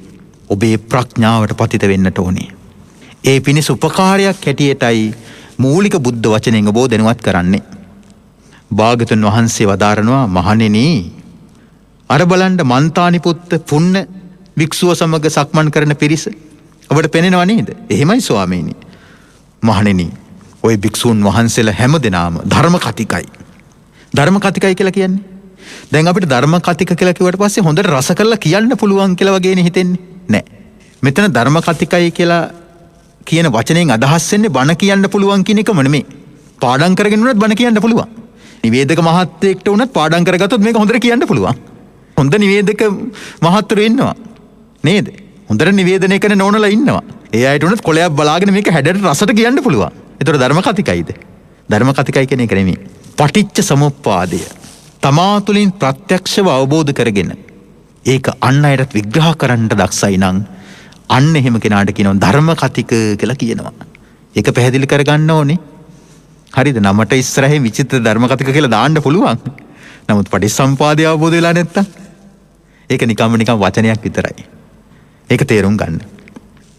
ඔබේ ප්‍රඥාවට පතිත වෙන්නට ඕනේ. ඒ පිණිස උපකාරයක් හැටියටයි මූලික බුද්ධ වචනෙන් ඔබ දැනුවත් කරන්නේ. භාගතුන් වහන්සේ වදාරනවා මහණෙනි අර බලන්න මන්තානි පුත්ත පුන්න වික්ෂුව සමග සක්මන් කරන පිරිස ඔබට පෙනෙනව නේද? එහෙමයි ස්වාමීනි. මහණෙනි ওই භික්ෂූන් වහන්සේලා හැමදෙනාම ධර්ම කතිකයි. ධර්ම කතිකයි කියලා කියන්නේ දැන් අපිට ධර්ම කතික කියලා කිව්වට පස්සේ හොඳට රස කරලා කියන්න පුළුවන් කියලා වගේනේ හිතෙන්නේ. නෑ. මෙතන ධර්ම කතිකයි කියලා කියන වචනයෙන් අදහස් වෙන්නේ බණ කියන්න පුළුවන් කියන එකම නෙමෙයි. පාඩම් කරගෙන උනත් බණ කියන්න පුළුවන්. නිවේදක මහත්තයෙක්ට උනත් පාඩම් කරගත්තොත් මේක හොඳට කියන්න පුළුවන්. හොඳ නිවේදක මහත්තුරු ඉන්නවා. නේද? හොඳට නිවේදනය කරන නෝනලා ඉන්නවා. ඒ අයට උනත් කොලයක් බලාගෙන මේක හැඩට රසට කියන්න පුළුවන්. ඒතර ධර්ම කතිකයිද? ධර්ම කතිකයි කියන එක නෙමෙයි. පටිච්ච සමුප්පාදය තමා තුළින් ප්‍රත්‍යක්ෂව අවබෝධ කරගෙන ඒක අන් අයටත් විග්‍රහ කරන්නට දක්ෂයි නම් අන්න එහෙම කෙනාට කියනවා ධර්ම කතික කියලා කියනවා. ඒක පැහැදිලි කරගන්න ඕනේ. හරිද? නමට ඉස්සරහින් විචිත්‍ර ධර්ම කතික කියලා දාන්න පුළුවන්. නමුත් පටිච්චසමුපාදය අවබෝධ වෙලා නැත්තම් ඒක නිකම්ම වචනයක් විතරයි. ඒක තේරුම් ගන්න.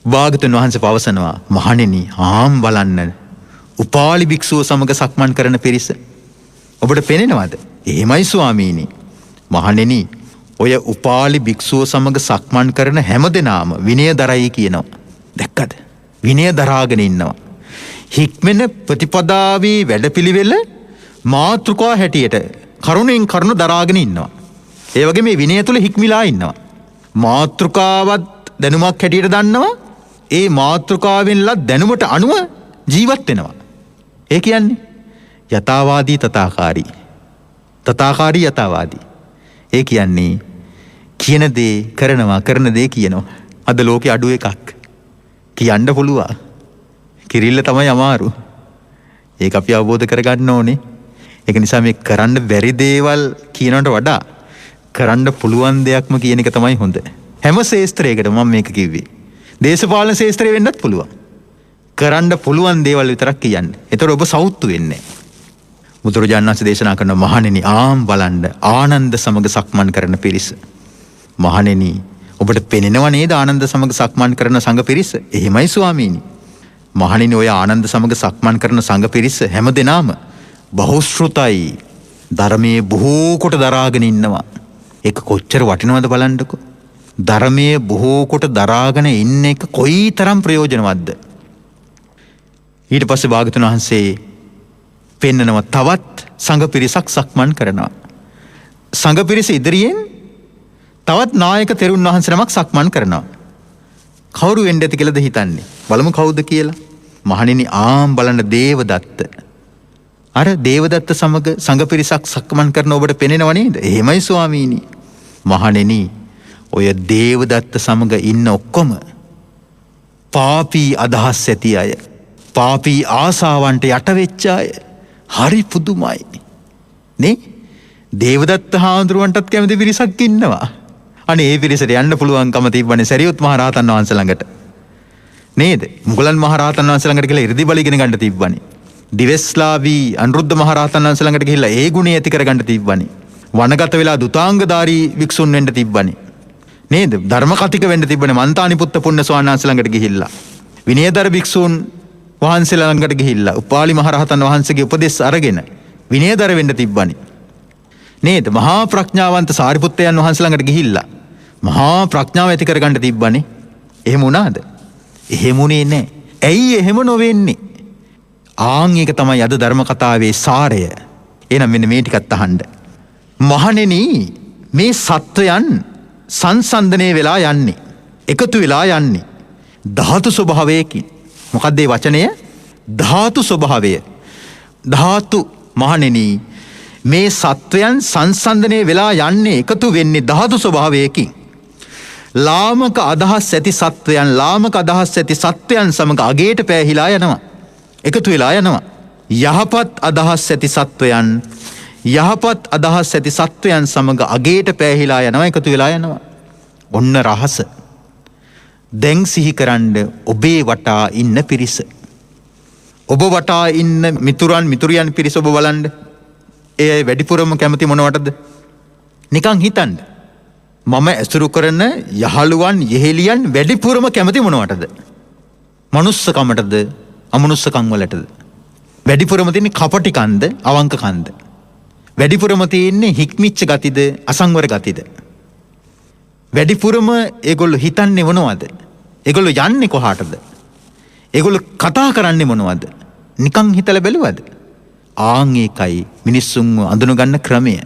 භාගතුන් වහන්සේ පවසනවා මහණෙනි ආම් බලන්න උපාලි භික්ෂුව සමග සක්මන් කරන පිරිස ඔබට පෙනෙනවද? එහෙමයි ස්වාමීනි. මහණෙනි ඔය උපාලි භික්ෂුව සමග සක්මන් කරන හැමදෙනාම විනය දරයි කියනවා. දැක්කද? විනය දරාගෙන ඉන්නවා. හික්මෙන ප්‍රතිපදාවේ වැඩපිළිවෙල මාතෘකා හැටියට කරුණෙන් කරුණ දරාගෙන ඉන්නවා. ඒ වගේ මේ විනය තුල හික්මිලා ඉන්නවා. මාතෘකාවත් දැනුමක් හැටියට දන්නවා. ඒ මාතෘකාවෙන් ලත් දැනුමට අනුව ජීවත් වෙනවා. ඒ කියන්නේ යථාවාදී තථාකාරී. තථාකාරී යථාවාදී. ඒ කියන්නේ කියන දේ කරනවා, කරන දේ කියනවා. අද ලෝකේ අඩු එකක්. කියන්න පුළුවන්. කිරිල්ල තමයි අමාරු. ඒක අපි අවබෝධ කරගන්න ඕනේ. ඒක නිසා මේ කරන්න බැරි දේවල් කියනකට වඩා කරන්න පුළුවන් දෙයක්ම කියන එක තමයි හොඳ. හැම ශේස්ත්‍රයකටම මම මේක කිව්වේ. දේශපාලන ශේස්ත්‍රය වෙන්නත් පුළුවන්. කරන්න පුළුවන් දේවල් විතරක් කියන්න. ඒතර ඔබ සෞතු වෙන්නේ නැහැ. බුදුරජාණන් වහන්සේ දේශනා කරන මහණෙනි ආම් බලන්න ආනන්ද සමග සක්මන් කරන පිරිස. මහණෙනි ඔබට පෙනෙනව නේද ආනන්ද සමග සක්මන් කරන සංඝ පිරිස? එහෙමයි ස්වාමීනි. මහණෙනි ඔය ආනන්ද සමග සක්මන් කරන සංඝ පිරිස හැමදෙනාම බහුශ්‍රුතයි. ධර්මයේ බොහෝ කොට දරාගෙන ඉන්නවා. ඒක කොච්චර වටිනවද බලන්නකෝ. ධර්මයේ බොහෝ කොට දරාගෙන ඉන්න එක කොයිතරම් ප්‍රයෝජනවත්ද? ඊට පස්සේ භාගතුන් වහන්සේ පෙන්නනවා තවත් සංඝ පිරිසක් සක්මන් කරනවා. සංඝ පිරිස ඉදිරියෙන් තවත් නායක තෙරුන් වහන්සේ නමක් සක්මන් කරනවා. කවුරු වෙන්න ඇති කියලාද හිතන්නේ? බලමු කවුද කියලා. මහණෙනි ආම් බලන්න දේවදත්ත. අර දේවදත්ත සමග සංඝ පිරිසක් සක්මන් කරන ඔබට පෙනෙනව නේද? එහෙමයි ස්වාමීනි. මහණෙනි ඔය දේවදත්ත සමග ඉන්න ඔක්කොම පාපී අදහස් ඇති අය. පාපී ආසාවන්ට යට වෙච්ච අය. හරි පුදුමයි. නේ? දේවදත්ත හාමුදුරුවන්ටත් කැමති පිරිසක් ඉන්නවා. අනේ ඒ පිරිසට යන්න පුළුවන්කම තිබ්බනේ සරියුත් මහ රහතන් වහන්සේ ළඟට. නේද? මුගලන් මහ රහතන් වහන්සේ ළඟට ගිහලා 이르දි බල ඉගෙන ගන්න තිබ්බනේ. දිවෙස්ලාවී අනුරුද්ධ මහ රහතන් වහන්සේ ළඟට ගිහිල්ලා ඒ ගුණය ඇති කරගන්න තිබ්බනේ. වනගත වෙලා දුතාංගධාරී වික්ෂුන් වෙන්න තිබ්බනේ. නේද? ධර්ම කතික වෙන්න තිබ්බනේ මන්තානි පුත්ත පුන්න ස්වාමීන් වහන්සේ ළඟට ගිහිල්ලා. විනයදර වික්ෂුන් වහන්සේලා ළඟට ගිහිල්ලා උපාලි මහ රහතන් වහන්සේගේ උපදෙස් අරගෙන විනයදර වෙන්න තිබ්බනේ. නේද? මහා ප්‍රඥාවන්ත සාරිපුත්තයන් වහන්සේ ළඟට ගිහිල්ලා මහා ප්‍රඥාව ඇති කරගන්න තිබ්බනේ. එහෙම වුණාද? එහෙම උනේ නැහැ. ඇයි එහෙම නොවෙන්නේ? ආන් ඒක තමයි අද ධර්ම කතාවේ සාරය. එහෙනම් මෙන්න මේ ටිකත් අහන්න. මහණෙනි මේ සත්වයන් සංසන්දනය වෙලා යන්නේ. එකතු වෙලා යන්නේ. ධාතු ස්වභාවයකින්. මොකක්ද මේ වචනය? ධාතු ස්වභාවය. ධාතු මහණෙනි මේ සත්වයන් සංසන්දනය වෙලා යන්නේ එකතු වෙන්නේ ධාතු ස්වභාවයකින්. ලාමක අදහස් ඇති සත්වයන් ලාමක අදහස් ඇති සත්වයන් සමග අගේට පෑහිලා යනවා. එකතු වෙලා යනවා. යහපත් අදහස් ඇති සත්වයන් යහපත් අදහස් ඇති සත්වයන් සමග අගේට පෑහිලා යනවා එකතු වෙලා යනවා. ඔන්න රහස. දැන් සිහි කරන්න ඔබේ වටා ඉන්න පිරිස. ඔබ වටා ඉන්න මිතුරන් මිතුරියන් පිරිස ඔබ බලන්න. ඒ වැඩිපුරම කැමති මොනවටද? නිකන් හිතන්න. මම ඇසුරු කරන යහළුවන් යෙහෙලියන් වැඩිපුරම කැමති මොනවටද? මනුස්සකමටද අමනුස්සකම් වලටද? වැඩිපුරම තියෙන්නේ කපටිකන්ද අවංකකන්ද? වැඩිපුරම තියෙන්නේ හික්මිච්ච ගතිද අසංවර ගතිද? වැඩිපුරම ඒගොල්ලෝ හිතන්නේ මොනවද? ඒගොල්ලෝ යන්නේ කොහාටද? ඒගොල්ලෝ කතා කරන්නේ මොනවද? නිකන් හිතලා බැලුවද? ආන් ඒකයි මිනිස්සුන්ව අඳුනගන්න ක්‍රමය.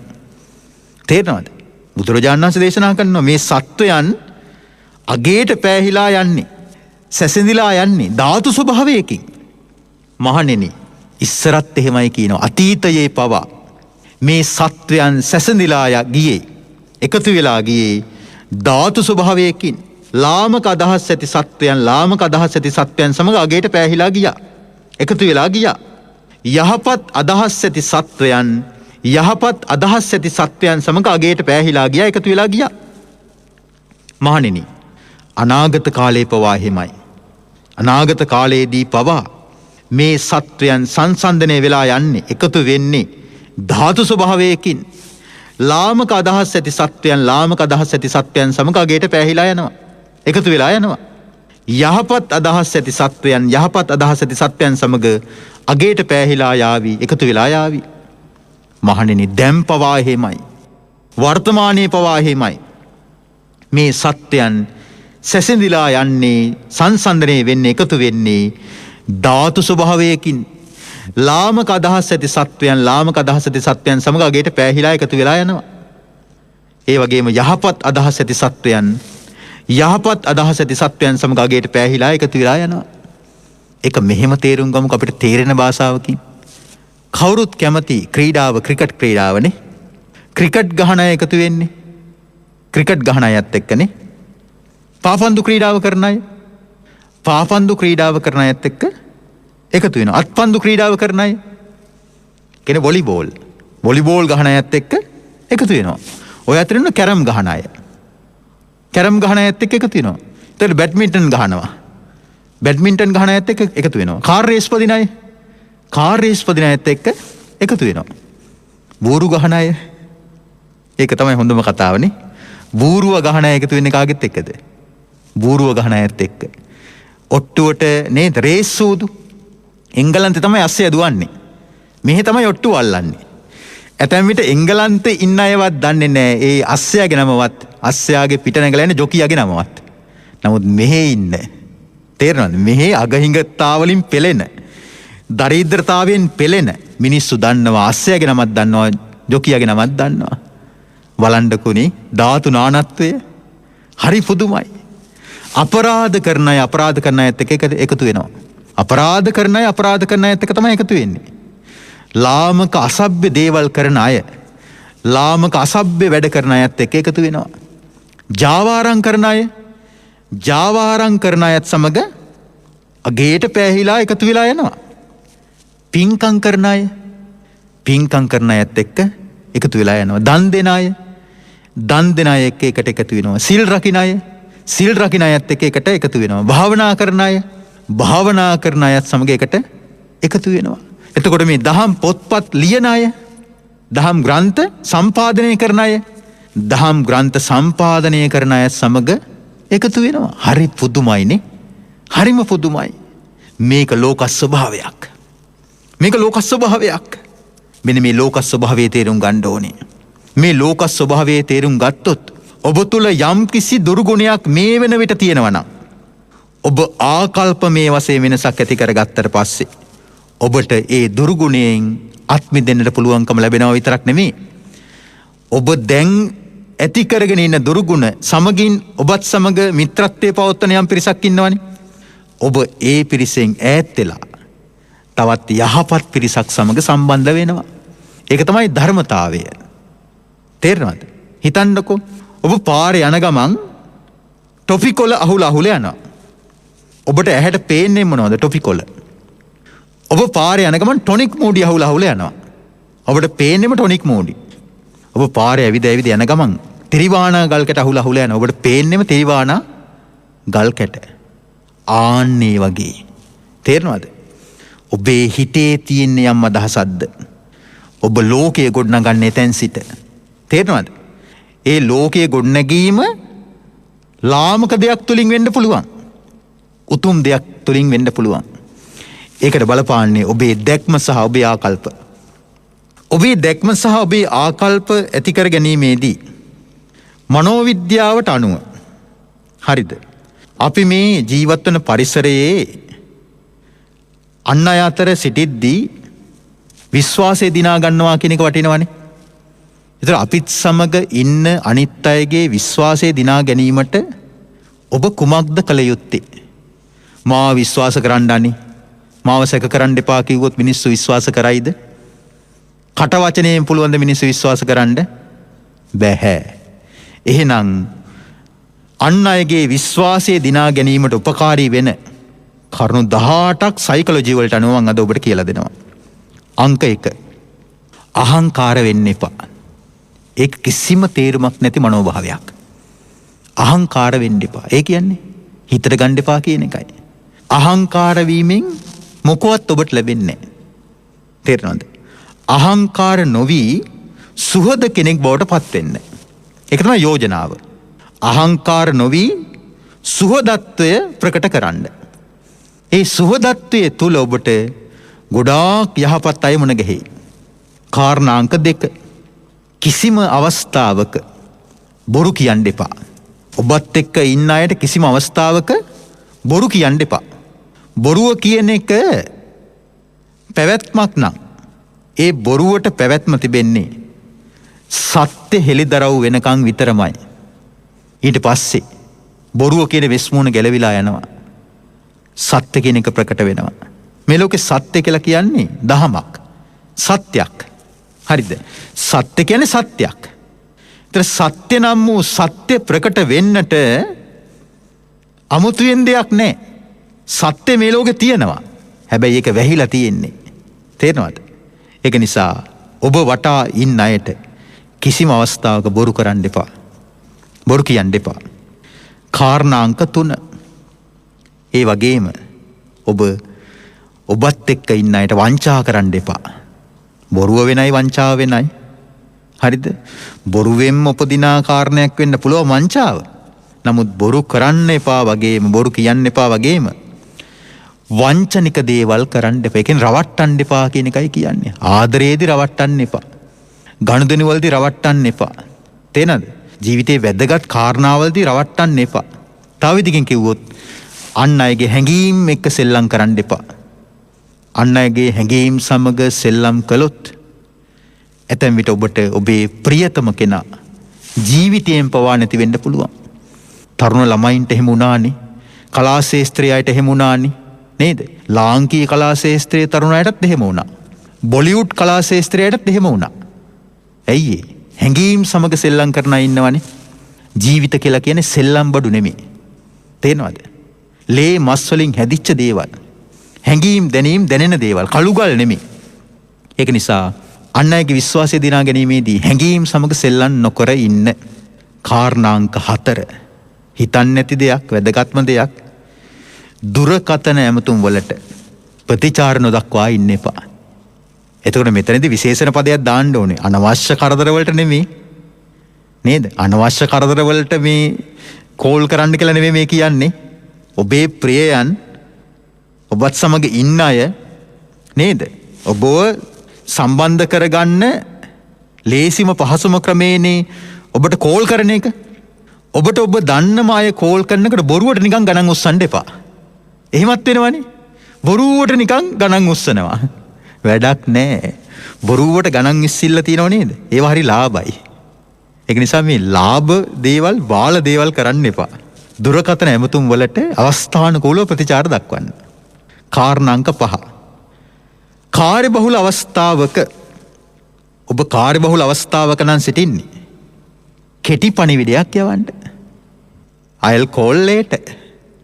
තේරෙනවද? බුදුරජාණන් වහන්සේ දේශනා කරනවා මේ සත්වයන් අගේට පෑහිලා යන්නේ සැසඳිලා යන්නේ ධාතු ස්වභාවයකින්. මහණෙනි ඉස්සරත් එහෙමයි කියනවා. අතීතයේ පවා මේ සත්වයන් සැසඳිලා ගියේ එකතු වෙලා ගියේ ධාතු ස්වභාවයකින්. ලාමක අදහස් ඇති සත්වයන් ලාමක අදහස් ඇති සත්වයන් සමග අගේට පෑහිලා ගියා. එකතු වෙලා ගියා. යහපත් අදහස් ඇති සත්වයන් යහපත් අදහස් ඇති සත්වයන් සමග අගේට පෑහිලා ගියා එකතු වෙලා ගියා. මහණෙනි අනාගත කාලේ පවා එහෙමයි. අනාගත කාලයේදී පවා මේ සත්වයන් සංසන්දනය වෙලා යන්නේ එකතු වෙන්නේ ධාතු ස්වභාවයකින්. ලාමක අදහස් ඇති සත්වයන් ලාමක අදහස් ඇති සත්වයන් සමග අගේට පෑහිලා යනවා එකතු වෙලා යනවා. යහපත් අදහස් ඇති සත්වයන් යහපත් අදහස් ඇති සත්වයන් සමග අගේට පෑහිලා යාවි එකතු වෙලා යාවි. මහණෙනි දැන් පවා එහෙමයි. වර්තමානයේ පවා එහෙමයි. මේ සත්වයන් සැසඳිලා යන්නේ සංසන්දනය වෙන්නේ එකතු වෙන්නේ ධාතු ස්වභාවයකින්. ලාමක අදහස් ඇති සත්වයන් ලාමක අදහස් ඇති සත්වයන් සමග අගේට පෑහිලා එකතු වෙලා යනවා. ඒ වගේම යහපත් අදහස් ඇති සත්වයන් යහපත් අදහස් ඇති සත්වයන් සමග අගේට පෑහිලා එකතු වෙලා යනවා. ඒක මෙහෙම තේරුම් ගමුකෝ අපිට තේරෙන භාෂාවකින්. කවුරුත් කැමති ක්‍රීඩාව ක්‍රිකට් ක්‍රීඩාවනේ. ක්‍රිකට් ගහන අය එකතු වෙන්නේ ක්‍රිකට් ගහන අයත් එක්කනේ. පාපන්දු ක්‍රීඩාව කරන අය පාපන්දු ක්‍රීඩාව කරන අයත් එක්ක එකතු වෙනවා. අත්පන්දු ක්‍රීඩාව කරන අය කියන්නේ වොලිබෝල් ගහන අයත් එක්ක එකතු වෙනවා. ඔය අතර ඉන්න කැරම් ගහන අය කැරම් ගහන අයත් එක්ක එකතු වෙනවා. ඊට බැඩ්මින්ටන් ගහනවා. බැඩ්මින්ටන් ගහන අයත් එක්ක එකතු වෙනවා. කාර් රේස් පදින අය කාර් රේස් පදින අයත් එක්ක එකතු වෙනවා. බෝරු ගහන අය ඒක තමයි හොඳම කතාවනේ. බූරුව ගහන අය එකතු වෙන්නේ කාගෙත් එක්කද? බූරුව ගහන අයත් එක්ක. ඔට්ටුවට නේද රේස් සූදු. එංගලන්තේ තමයි අස්සය දුවන්නේ. මෙහෙ තමයි ඔට්ටුව අල්ලන්නේ. ඇතැම් විට එංගලන්තේ ඉන්න අයවත් දන්නේ නැහැ ඒ අස්සයාගේ නමවත් අස්සයාගේ පිට නැගලා යන ජොකියාගේ නමවත්. නමුත් මෙහෙ ඉන්න තේරෙනවද? මෙහෙ අගහිඟතාවලින් පෙළෙන දරිද්‍රතාවයෙන් පෙළෙන මිනිස්සු දන්නවා අස්සයාගේ නමක් දන්නවා ජොකියාගේ නමක් දන්නවා. වලණ්ඩකුනේ ධාතු නානත්වය හරි පුදුමයි. අපරාධ කරන අයත් එක්ක එකතු වෙනවා. අපරාධ කරන අයත් එක්ක තමයි එකතු වෙන්නේ. ලාමක අසභ්‍ය දේවල් කරන අය ලාමක අසභ්‍ය වැඩ කරන අයත් එක්ක එකතු වෙනවා. ජාවාරම් කරන අයත් සමග අගේට පෑහිලා එකතු වෙලා යනවා. පින්කම් කරන අයත් එක්ක එකතු වෙලා යනවා. දන් දෙන අය එක්ක එකට එකතු වෙනවා. සිල් රකින්න අයත් එක්ක එකට එකතු වෙනවා. භාවනා කරන අයත් සමග එකට එකතු වෙනවා. එතකොට මේ දහම් පොත්පත් ලියන අය දහම් ග්‍රන්ථ සම්පාදනය කරන අය සමග එකතු වෙනවා. හරි පුදුමයිනේ. හරිම පුදුමයි. මේක ලෝක ස්වභාවයක්. මෙන්න මේ ලෝක ස්වභාවයේ තේරුම් ගන්න ඕනේ. මේ ලෝක ස්වභාවයේ තේරුම් ගත්තොත් ඔබ තුල යම් කිසි දුර්ගුණයක් මේ වෙන විට තියෙනවා නම් ඔබ ආකල්ප මේ වශයෙන් වෙනසක් ඇති කරගත්තට පස්සේ ඔබට ඒ දුර්ගුණයෙන් අත් මිදෙන්නට පුළුවන්කම ලැබෙනවා විතරක් නෙමෙයි. ඔබ දැන් ඇති කරගෙන ඉන්න දුර්ගුණ සමගින් ඔබත් සමග මිත්‍රත්වයේ පවත්වන යම් පිරිසක් ඉන්නවනේ. ඔබ ඒ පිරිසෙන් ඈත් වෙලා තවත් යහපත් පිරිසක් සමග සම්බන්ධ වෙනවා. ඒක තමයි ධර්මතාවය. තේරෙනවද? හිතන්නකෝ ඔබ පාරේ යන ගමන් ටොපිකොල අහුල යනවා. ඔබට ඇහැට පේන්නේ මොනවද? ටොපිකොල. ඔබ පාරේ යන ගමන් ටොනික් මූඩි අහුල යනවා. ඔබට පේන්නේම ටොනික් මූඩි. ඔබ පාරේ ඇවිද යන ගමන් තිරිවානා ගල් කැට අහුල යනවා. ඔබට පේන්නේම තිරිවානා ගල් කැට. ආන්නේ වගේ. තේරෙනවද? ඔබේ හිතේ තියෙන යම් අදහසක්ද? ඔබ ලෝකයේ ගොඩනගන්නේ තැන් සිට. තේරෙනවද? ඒ ලෝකයේ ගොඩනැගීම ලාමක දෙයක් තුලින් වෙන්න පුළුවන්. උතුම් දෙයක් තුලින් වෙන්න පුළුවන්. ඒකට බලපාන්නේ ඔබේ දැක්ම සහ ඔබේ ආකල්ප. ඔබේ දැක්ම සහ ඔබේ ආකල්ප ඇති කර ගැනීමේදී මනෝවිද්‍යාවට අනුව හරිද? අපි මේ ජීවත් වන පරිසරයේ අන් අය අතර සිටිද්දී විශ්වාසය දිනා ගන්නවා කියන එක වටිනවනේ. ඒතර අපිත් සමග ඉන්න අනිත් අයගේ විශ්වාසය දිනා ගැනීමට ඔබ කුමක්ද කළ යුත්තේ? මාව විශ්වාස කරන්න අනේ. මාව සැක කරන්න එපා කිව්වොත් මිනිස්සු විශ්වාස කරයිද? කට වචනයෙන් පුළුවන් ද මිනිස්සු විශ්වාස කරන්න? බැහැ. එහෙනම් අන් අයගේ විශ්වාසය දිනා ගැනීමට උපකාරී වෙන කරුණු 18ක් සයිකොලොජි වලට අනුව මම අද ඔබට කියලා දෙනවා. අංක 1. අහංකාර වෙන්න එපා. ඒක කිසිම තේරුමක් නැති මනෝභාවයක්. අහංකාර වෙන්න එපා. ඒ කියන්නේ හිතට ගන්න එපා කියන එකයි. අහංකාර වීමෙන් මොකවත් ඔබට ලැබෙන්නේ නැහැ. තේරෙනවද? අහංකාර නොවි සුහද කෙනෙක් බවට පත් වෙන්න. ඒක තමයි යෝජනාව. අහංකාර නොවි සුහදත්වය ප්‍රකට කරන්න. ඒ සුහදත්වයේ තුල ඔබට ගොඩාක් යහපත් අය මුණ ගැහෙයි. කාරණාංක 2. කිසිම අවස්ථාවක බොරු කියන්න එපා. ඔබත් එක්ක ඉන්න අයට කිසිම අවස්ථාවක බොරු කියන්න එපා. බොරුව කියන එක පැවැත්මක් නම් ඒ බොරුවට පැවැත්ම තිබෙන්නේ සත්‍ය හෙළිදරව් වෙනකන් විතරමයි. ඊට පස්සේ බොරුව කියන වෙස්මුණ ගැලවිලා යනවා. සත්‍ය කියන එක ප්‍රකට වෙනවා. මේ ලෝකේ සත්‍ය කියලා කියන්නේ දහමක්. සත්‍යයක්. හරිද? සත්‍ය කියන්නේ සත්‍යයක්. ඒතර සත්‍ය නම් වූ සත්‍ය ප්‍රකට වෙන්නට අමුතුවෙන් දෙයක් නැහැ. සත්‍ය මේ ලෝකේ තියෙනවා. හැබැයි ඒක වැහිලා තියෙන්නේ. තේරෙනවද? ඒක නිසා ඔබ වටා ඉන්න අයට කිසිම අවස්ථාවක බොරු කරන්න එපා. බොරු කියන්න එපා. කාරණාංක 3. ඒ වගේම ඔබත් එක්ක ඉන්න අයට වංචා කරන්න එපා. බොරුව වෙනයි වංචාව වෙනයි. හරිද? බොරුවෙන් උපදිනා කාරණයක් වෙන්න පුළුවන් වංචාව. නමුත් බොරු කරන්න එපා වගේම බොරු කියන්න එපා වගේම වංචනික දේවල් කරන්න එපා. ඒ කියන්නේ රවට්ටන්න එපා කියන එකයි කියන්නේ. ආදරයේදී රවට්ටන්න එපා. ගනුදෙනු වලදී රවට්ටන්න එපා. තේනද? ජීවිතේ වැදගත් කාරණාවලදී රවට්ටන්න එපා. තව විදිහකින් කිව්වොත් අන් අයගේ හැඟීම් එක්ක සෙල්ලම් කරන්න එපා. අන් අයගේ හැඟීම් සමග සෙල්ලම් කළොත් ඇතැම් විට ඔබට ඔබේ ප්‍රියතම කෙනා ජීවිතයෙන් පවා නැති වෙන්න පුළුවන්. තරුණ ළමයින්ට එහෙම වුණානේ. කලා ශාස්ත්‍රයයට එහෙම වුණානේ. නේද? ලාංකීය කලා ශාස්ත්‍රයේ තරුණ අයටත් එහෙම වුණා. බොලිවුඩ් කලා ශාස්ත්‍රයටත් එහෙම වුණා. ඇයි ඒ? හැඟීම් සමග සෙල්ලම් කරන අය ඉන්නවනේ. ජීවිත කියලා කියන්නේ සෙල්ලම් බඩු නෙමෙයි. තේනවද? ලේ මස් වලින් හැදිච්ච දේවල්. හැඟීම් දැනීම් දැනෙන දේවල්. කළුගල් නෙමෙයි. ඒක නිසා අන් අයගේ විශ්වාසය දිනා ගැනීමේදී හැඟීම් සමග සෙල්ලම් නොකර ඉන්න. කාරණාංක 4. හිතන්නේ නැති දෙයක්, වැදගත්ම දෙයක්. දුරකතන ඇමතුම් වලට ප්‍රතිචාර නොදක්වා ඉන්න එපා. එතකොට මෙතනදී විශේෂණ පදයක් දාන්න ඕනේ. අනවශ්‍ය කරදර වලට නෙමෙයි. නේද? අනවශ්‍ය කරදර වලට මේ කෝල් කරන්න කියලා නෙමෙයි මේ කියන්නේ. ඔබේ ප්‍රියයන් ඔබත් සමග ඉන්න අය නේද? ඔබව සම්බන්ධ කරගන්න ලේසිම පහසුම ක්‍රමේනේ ඔබට කෝල් කරන එක. ඔබට ඔබ දන්නම අය කෝල් කරනකොට බොරුවට නිකන් ගණන් උස්සන්න එපා. එහෙමත් වෙනවනේ. බොරුවට නිකන් ගණන් උස්සනවා. වැඩක් නැහැ. බොරුවට ගණන් ඉස්සිල්ල තියෙනව නේද? ඒවා හරි ලාභයි. ඒක නිසා මේ ලාභ දේවල් බාල දේවල් කරන්න එපා. දුරකථන ඇමතුම් වලට අවස්ථානුකූලව ප්‍රතිචාර දක්වන්න. කාරණාංක 5. කාර්යබහුල අවස්ථාවක ඔබ කාර්යබහුල අවස්ථාවක නම් සිටින්නේ. කෙටි පණිවිඩයක් යවන්න. I'll call later.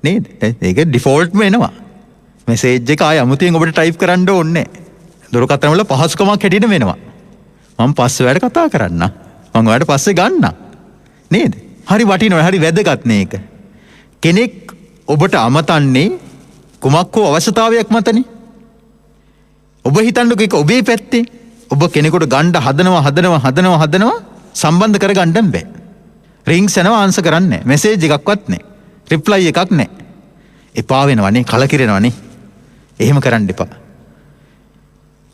නේද? ඒක ඩිෆෝල්ට් වෙනවා. මෙසේජ් එක ආය අමුතියෙන් ඔබට ටයිප් කරන්න ඕනේ නැහැ. දුරකථන වල පහසුකමක් හැටියට වෙනවා. මම පස්සේ වැඩ කතා කරන්න. මම ඔයාලට පස්සේ ගන්න. නේද? හරි වටිනවා. හරි වැදගත් මේක. කෙනෙක් ඔබට අමතන්නේ කුමක් හෝ අවශ්‍යතාවයක් මතනේ. ඔබ හිතන්නකෝ ඒක ඔබේ පැත්තේ. ඔබ කෙනෙකුට ගන්න හදනවා සම්බන්ධ කරගන්න බෑ. රින්ග්ස් යනවා ආන්සර් කරන්නේ නැහැ. මෙසේජ් එකක්වත් නැහැ. රිප්ලයි එකක් නැහැ. එපා වෙනවනේ, කලකිරෙනවනේ. එහෙම කරන්න එපා.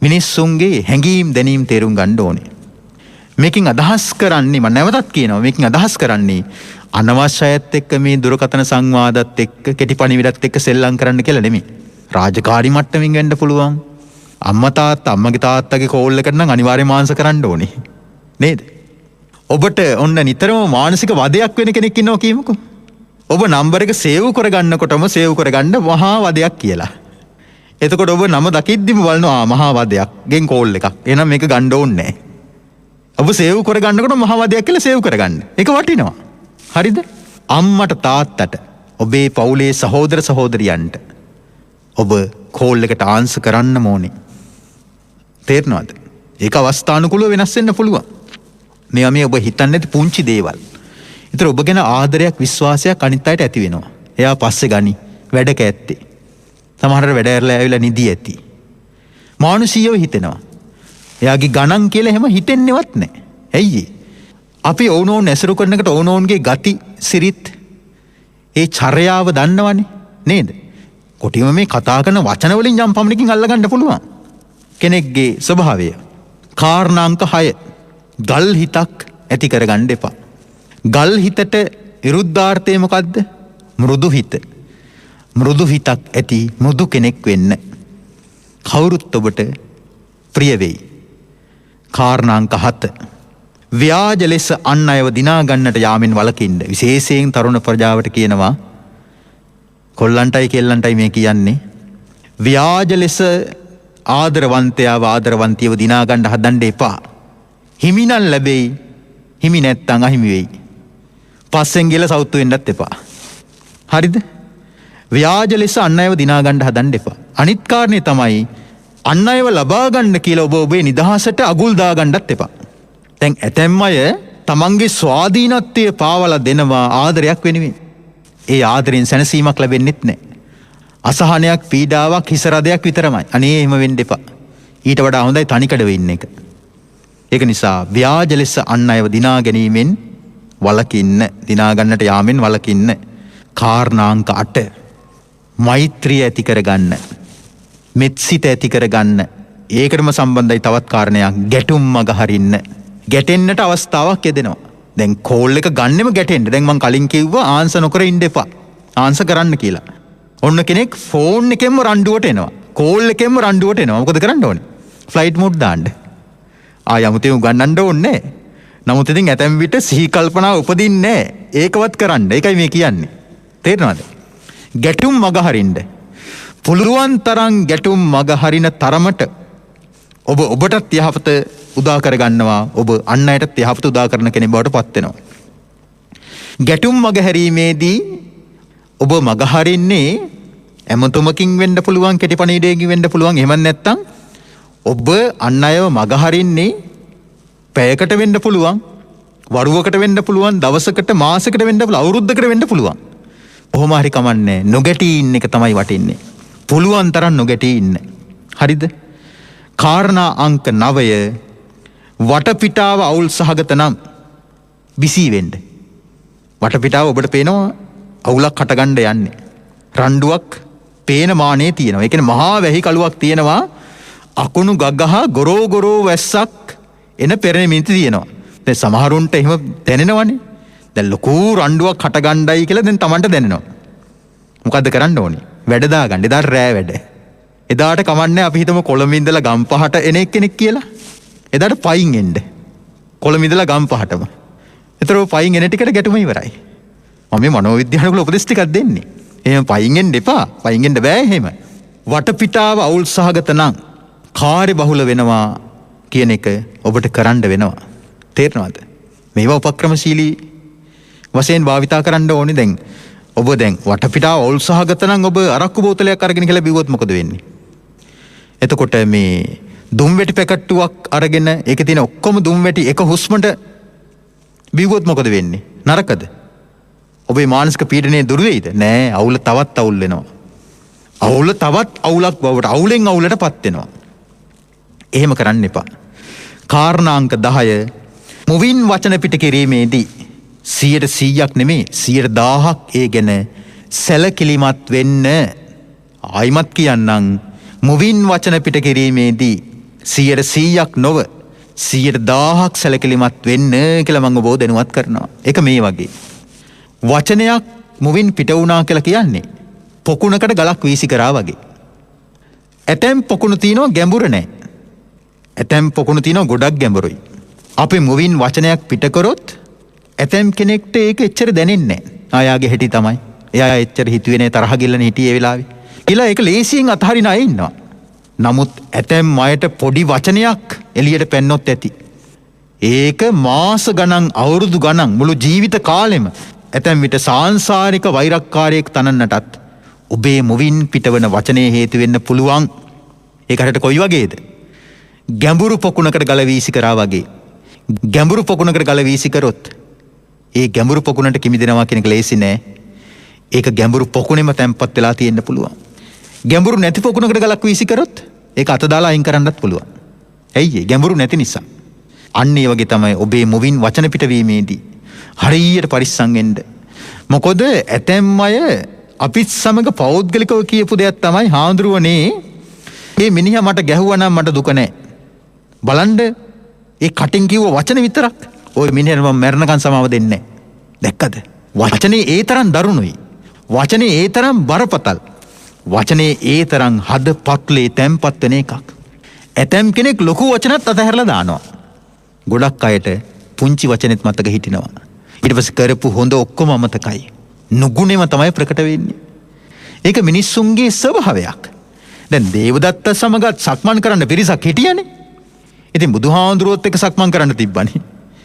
මිනිස්සුන්ගේ හැඟීම් දැනීම් තේරුම් ගන්න ඕනේ. මේකෙන් අදහස් කරන්නේ මම නැවතත් කියනවා මේකෙන් අදහස් කරන්නේ අනවශ්‍යයත් එක්ක මේ දුරකථන සංවාදات එක්ක කෙටි පණිවිඩත් එක්ක සෙල්ලම් කරන්න කියලා නෙමෙයි. රාජකාරි මට්ටමින් වෙන්න පුළුවන්. අම්මගේ තාත්තගේ කෝල් එකට නම් අනිවාර්යයෙන්ම ආන්සර් කරන්න ඕනේ. නේද? ඔබට ඔන්න නිතරම මානසික වදයක් වෙන කෙනෙක් ඉන්නවා කියමුකෝ. ඔබ නම්බර එක සේව් කරගන්නකොටම සේව් කරගන්න මහා වදයක් කියලා. එතකොට ඔබ නම දකිද්දිම බලනවා මහා වදයක් ගෙන් කෝල් එකක්. එහෙනම් මේක ගන්න ඕනේ නැහැ. ඔබ සේව් කරගන්නකොට මහා වදයක් කියලා සේව් කරගන්න. ඒක වටිනවා. හරිද? අම්මට තාත්තට ඔබේ පවුලේ සහෝදර සහෝදරියන්ට ඔබ කෝල් එකට ආන්සර් කරන්න ඕනේ. තේරෙනවද? ඒක අවස්ථානුකූලව වෙනස් වෙන්න පුළුවන්. මේ ඔබ හිතන්නේ නැති පුංචි දේවල්. ඒතර ඔබ ගැන ආදරයක් විශ්වාසයක් අනිත් අයට ඇති වෙනවා. එයා පස්සේ ගනි වැඩක ඇත්තේ. සමහරට වැඩ ඇරලා ඇවිල්ලා නිදි ඇති. මානුෂීයව හිතෙනවා. එයාගේ ගණන් කියලා එහෙම හිතෙන්නේවත් නැහැ. ඇයි අපි ඕනෝන් ඇසුරු කරනකොට ඕනෝන්ගේ ගති සිරිත් ඒ චර්යාව දන්නවනේ නේද? කොටිම මේ කතා කරන වචන වලින් යම් පමණකින් අල්ලගන්න පුළුවන්. කෙනෙක්ගේ ස්වභාවය. කාරණාංක 6. ගල් හිතක් ඇති කරගන්න එපා. ගල් හිතට විරුද්ධාර්ථය මොකද්ද? මෘදු හිත. මෘදු හිතක් ඇති මෘදු කෙනෙක් වෙන්න කවුරුත් ඔබට ප්‍රිය වෙයි. කාරණාංක 7. ව්‍යාජ ලෙස අන් අයව දිනා ගන්නට යාමෙන් වළකින්න. විශේෂයෙන් තරුණ ප්‍රජාවට කියනවා කොල්ලන්ටයි කෙල්ලන්ටයි මේ කියන්නේ ව්‍යාජ ලෙස ආදරවන්තයාව ආදරවන්තියව දිනා ගන්න හදන්න එපා. හිමි නම් ලැබෙයි. හිමි නැත්තම් අහිමි වෙයි. පස්සෙන් ගිහලා සවුත්තු වෙන්නත් එපා. හරිද? ව්‍යාජ ලෙස අන් අයව දිනා ගන්න හදන්න එපා. අනිත් කාරණේ තමයි අන් අයව ලබා ගන්න කියලා ඔබ ඔබේ නිදහසට අගුල් දා ගන්නත් එපා. දැන් ඇතැම් අය තමන්ගේ ස්වාධීනත්වය පාවලා දෙනවා ආදරයක් වෙනුවෙන්. ඒ ආදරෙන් සැනසීමක් ලැබෙන්නෙත් නැහැ. අසහනයක් පීඩාවක් හිසරදයක් විතරමයි. අනේ එහෙම වෙන්න එපා. ඊට වඩා හොඳයි තනිකඩ වෙන්න එක. ඒක නිසා ව්‍යාජ ලෙස අන් අයව දිනා ගැනීමෙන් වළකින්න, දිනා ගන්නට යාමෙන් වළකින්න. කාරණාංක 8. මෛත්‍රිය ඇති කරගන්න. මෙත්සිත ඇති කරගන්න. ඒකටම සම්බන්ධයි තවත් කාරණයක්. ගැටුම් මග හරින්න. ගැටෙන්නට අවස්ථාවක් එදෙනවා. දැන් කෝල් එක ගන්නෙම ගැටෙන්න. දැන් මං කලින් කිව්වා ආන්සර් නොකර ඉන්න එපා. ආන්සර් කරන්න කියලා. ඔන්න කෙනෙක් ෆෝන් එකෙන්ම රණ්ඩුවට එනවා. කෝල් එකෙන්ම රණ්ඩුවට එනවා. මොකද කරන්න ඕනේ? ෆ්ලයිට් මෝඩ් දාන්න. යමුතේ උගන්නන්න ඕනේ. නමුත් ඉතින් ඇතැම් විට සිහි කල්පනා උපදින්නේ නැහැ. ඒකවත් කරන්න. ඒකයි මේ කියන්නේ. තේරෙනවද? ගැටුම් මග හරින්න. පුළුවන් තරම් ගැටුම් මග හරින තරමට ඔබ ඔබටත් යහපත උදා කරගන්නවා. ඔබ අන් අයටත් යහපත උදා කරන කෙනෙක් බවට පත් වෙනවා. ගැටුම් මග හැරීමේදී ඔබ මග හරින්නේ ඇමතුමකින් වෙන්න පුළුවන්, කෙටි පණිවිඩයකින් වෙන්න පුළුවන්. එහෙම නැත්නම් ඔබ අන් අයව මග හරින්නේ පැයකට වෙන්න පුළුවන්, වරුවකට වෙන්න පුළුවන්, දවසකට, මාසයකට වෙන්න පුළුවන්, අවුරුද්දකට වෙන්න පුළුවන්. කොහොම හරි කමන්නේ නොගැටී ඉන්න එක තමයි වටින්නේ. පුළුවන් තරම් නොගැටී ඉන්න. හරිද? කාරණා අංක 9. වටපිටාව අවුල් සහගත නම් බිසී වෙන්න. වටපිටාව ඔබට පේනවා අවුලක් හටගන්න යන්නේ. රණ්ඩුවක් පේන මානේ තියෙනවා. ඒ කියන්නේ මහා වැහි කළුවක් තියෙනවා. අකුණු ගගහ ගොරෝ වැස්සක් එන පෙරෙමිති තියෙනවා. දැන් සමහරුන්ට එහෙම දැනෙනවනේ. දැන් ලොකු රණ්ඩුවක් හටගන්නයි කියලා දැන් Tamanට දැනෙනවා. මොකද්ද කරන්න ඕනේ? වැඩ දාගන්න. එදාට රෑ වැඩ. එදාට කමන්නේ අපි හිතමු කොළඹ ඉඳලා ගම්පහට එන එක්කෙනෙක් කියලා. එදාට පයින් එන්න. කොළඹ ඉඳලා ගම්පහටම. ඒතර ඔය පයින් එන ටිකට ගැටුම ඉවරයි. මම මේ මනෝවිද්‍යාවල උපදෙස් ටිකක් දෙන්නේ. එහෙම පයින් එන්න එපා. පයින් එන්න බෑ එහෙම. වටපිටාව අවුල් සහගත නම් කාර්ය බහුල වෙනවා කියන එක ඔබට කරන්න වෙනවා. තේරෙනවද? මේවා උපක්‍රමශීලී වශයෙන් භාවිතා කරන්න ඕනේ. දැන් ඔබ දැන් වටපිටාව ඔල්සහගත නම් ඔබ අරක්කු බෝතලයක් අරගෙන කියලා බිව්වොත් මොකද වෙන්නේ? එතකොට මේ දුම් වැටි පැකට්ටුවක් අරගෙන ඒකේ තියෙන ඔක්කොම දුම් වැටි එක හුස්මට බිව්වොත් මොකද වෙන්නේ? නරකද? ඔබේ මානසික පීඩනය දුර වෙයිද? නෑ, අවුල තවත් අවුල් වෙනවා. අවුල තවත් අවුලක් බවට අවුලෙන් අවුලටපත් වෙනවා. එහෙම කරන්න එපා. කාරණාංක 10 මුවින් වචන පිට කිරීමේදී 100%ක් නෙමේ 100,000ක් ඒ ගැන සැලකිලිමත් වෙන්න. ආයිමත් කියන්නම්, මුවින් වචන පිට කිරීමේදී 100%ක් නොව 100,000ක් සැලකිලිමත් වෙන්න කියලා මම ඔබව දැනුවත් කරනවා. ඒක මේ වගේ. වචනයක් මුවින් පිට වුණා කියලා කියන්නේ පොකුණකට ගලක් වීසි කරා වගේ. ඇතැම් පොකුණු තියෙනවා ගැඹුර නැහැ. ඇතැම් පොකුණු තියෙනවා ගොඩක් ගැඹුරුයි. අපි මුවින් වචනයක් පිට කරොත් ඇතැම් කෙනෙක්ට ඒක එච්චර දැනෙන්නේ නැහැ. ආයාගේ හැටි තමයි. එයා එච්චර හිතුවේ නැහැ, තරහ ගිල්ලනේ හිටියේ ඒ වෙලාවේ. ඊළඟ ඒක ලේසියෙන් අතහරින අය ඉන්නවා. නමුත් ඇතැම් අයට පොඩි වචනයක් එළියට පැන්නොත් ඇති. ඒක මාස ගණන්, අවුරුදු ගණන්, මුළු ජීවිත කාලෙම ඇතැම් විට සාංසාරික වෛරක්කාරයෙක් තනන්නටත් ඔබේ මුවින් පිටවන වචනේ හේතු වෙන්න පුළුවන්. ඒකට කොයි වගේද? ගැඹුරු පොකුණකට ගල වීසි කරා වගේ. ගැඹුරු පොකුණකට ගල වීසි කරොත් ඒ ගැඹුරු පොකුණට කිමිදෙනවා කියන එක ලේසි නෑ. ඒක ගැඹුරු පොකුණෙම තැම්පත් වෙලා තියෙන්න පුළුවන්. ගැඹුරු නැති පොකුණකට ගලක් වීසි කරොත් ඒක අත දාලා අයින් කරන්නත් පුළුවන්. ඇයි ඒ? ගැඹුරු නැති නිසා. අන්න ඒ වගේ තමයි ඔබේ මුවින් වචන පිටවීමේදී හරියට පරිස්සම් වෙන්න. මොකද ඇතැම් අය අපිත් සමග පෞද්ගලිකව කියපු දෙයක් තමයි, හාඳුරුවනේ මේ මිනිහා මට ගැහුවා නම් මට දුක නැහැ. බලන්න, ඒ කටින් කිව්ව වචන විතරක් ওই මිනිහට මම මරණකම් සමාව දෙන්නේ නැහැ. දැක්කද? වචනේ ඒ තරම් දරුණුයි. වචනේ ඒ තරම් බරපතල. වචනේ ඒ තරම් හදපත්ලේ තැම්පත් වෙන එකක්. ඇතැම් කෙනෙක් ලොකු වචනත් අතහැරලා දානවා. ගොඩක් අයට පුංචි වචනෙත් මතක හිටිනවා. ඊට පස්සේ කරපු හොඳ ඔක්කොම අමතකයි. නුගුණෙම තමයි ප්‍රකට වෙන්නේ. ඒක මිනිස්සුන්ගේ ස්වභාවයක්. දැන් දේවදත්ත සමගත් සක්මන් කරන්න පිරිසක් හිටියනේ. ඉතින් බුදුහාඳුරුවොත් එක්ක සක්මන් කරන්න තිබ්බනේ.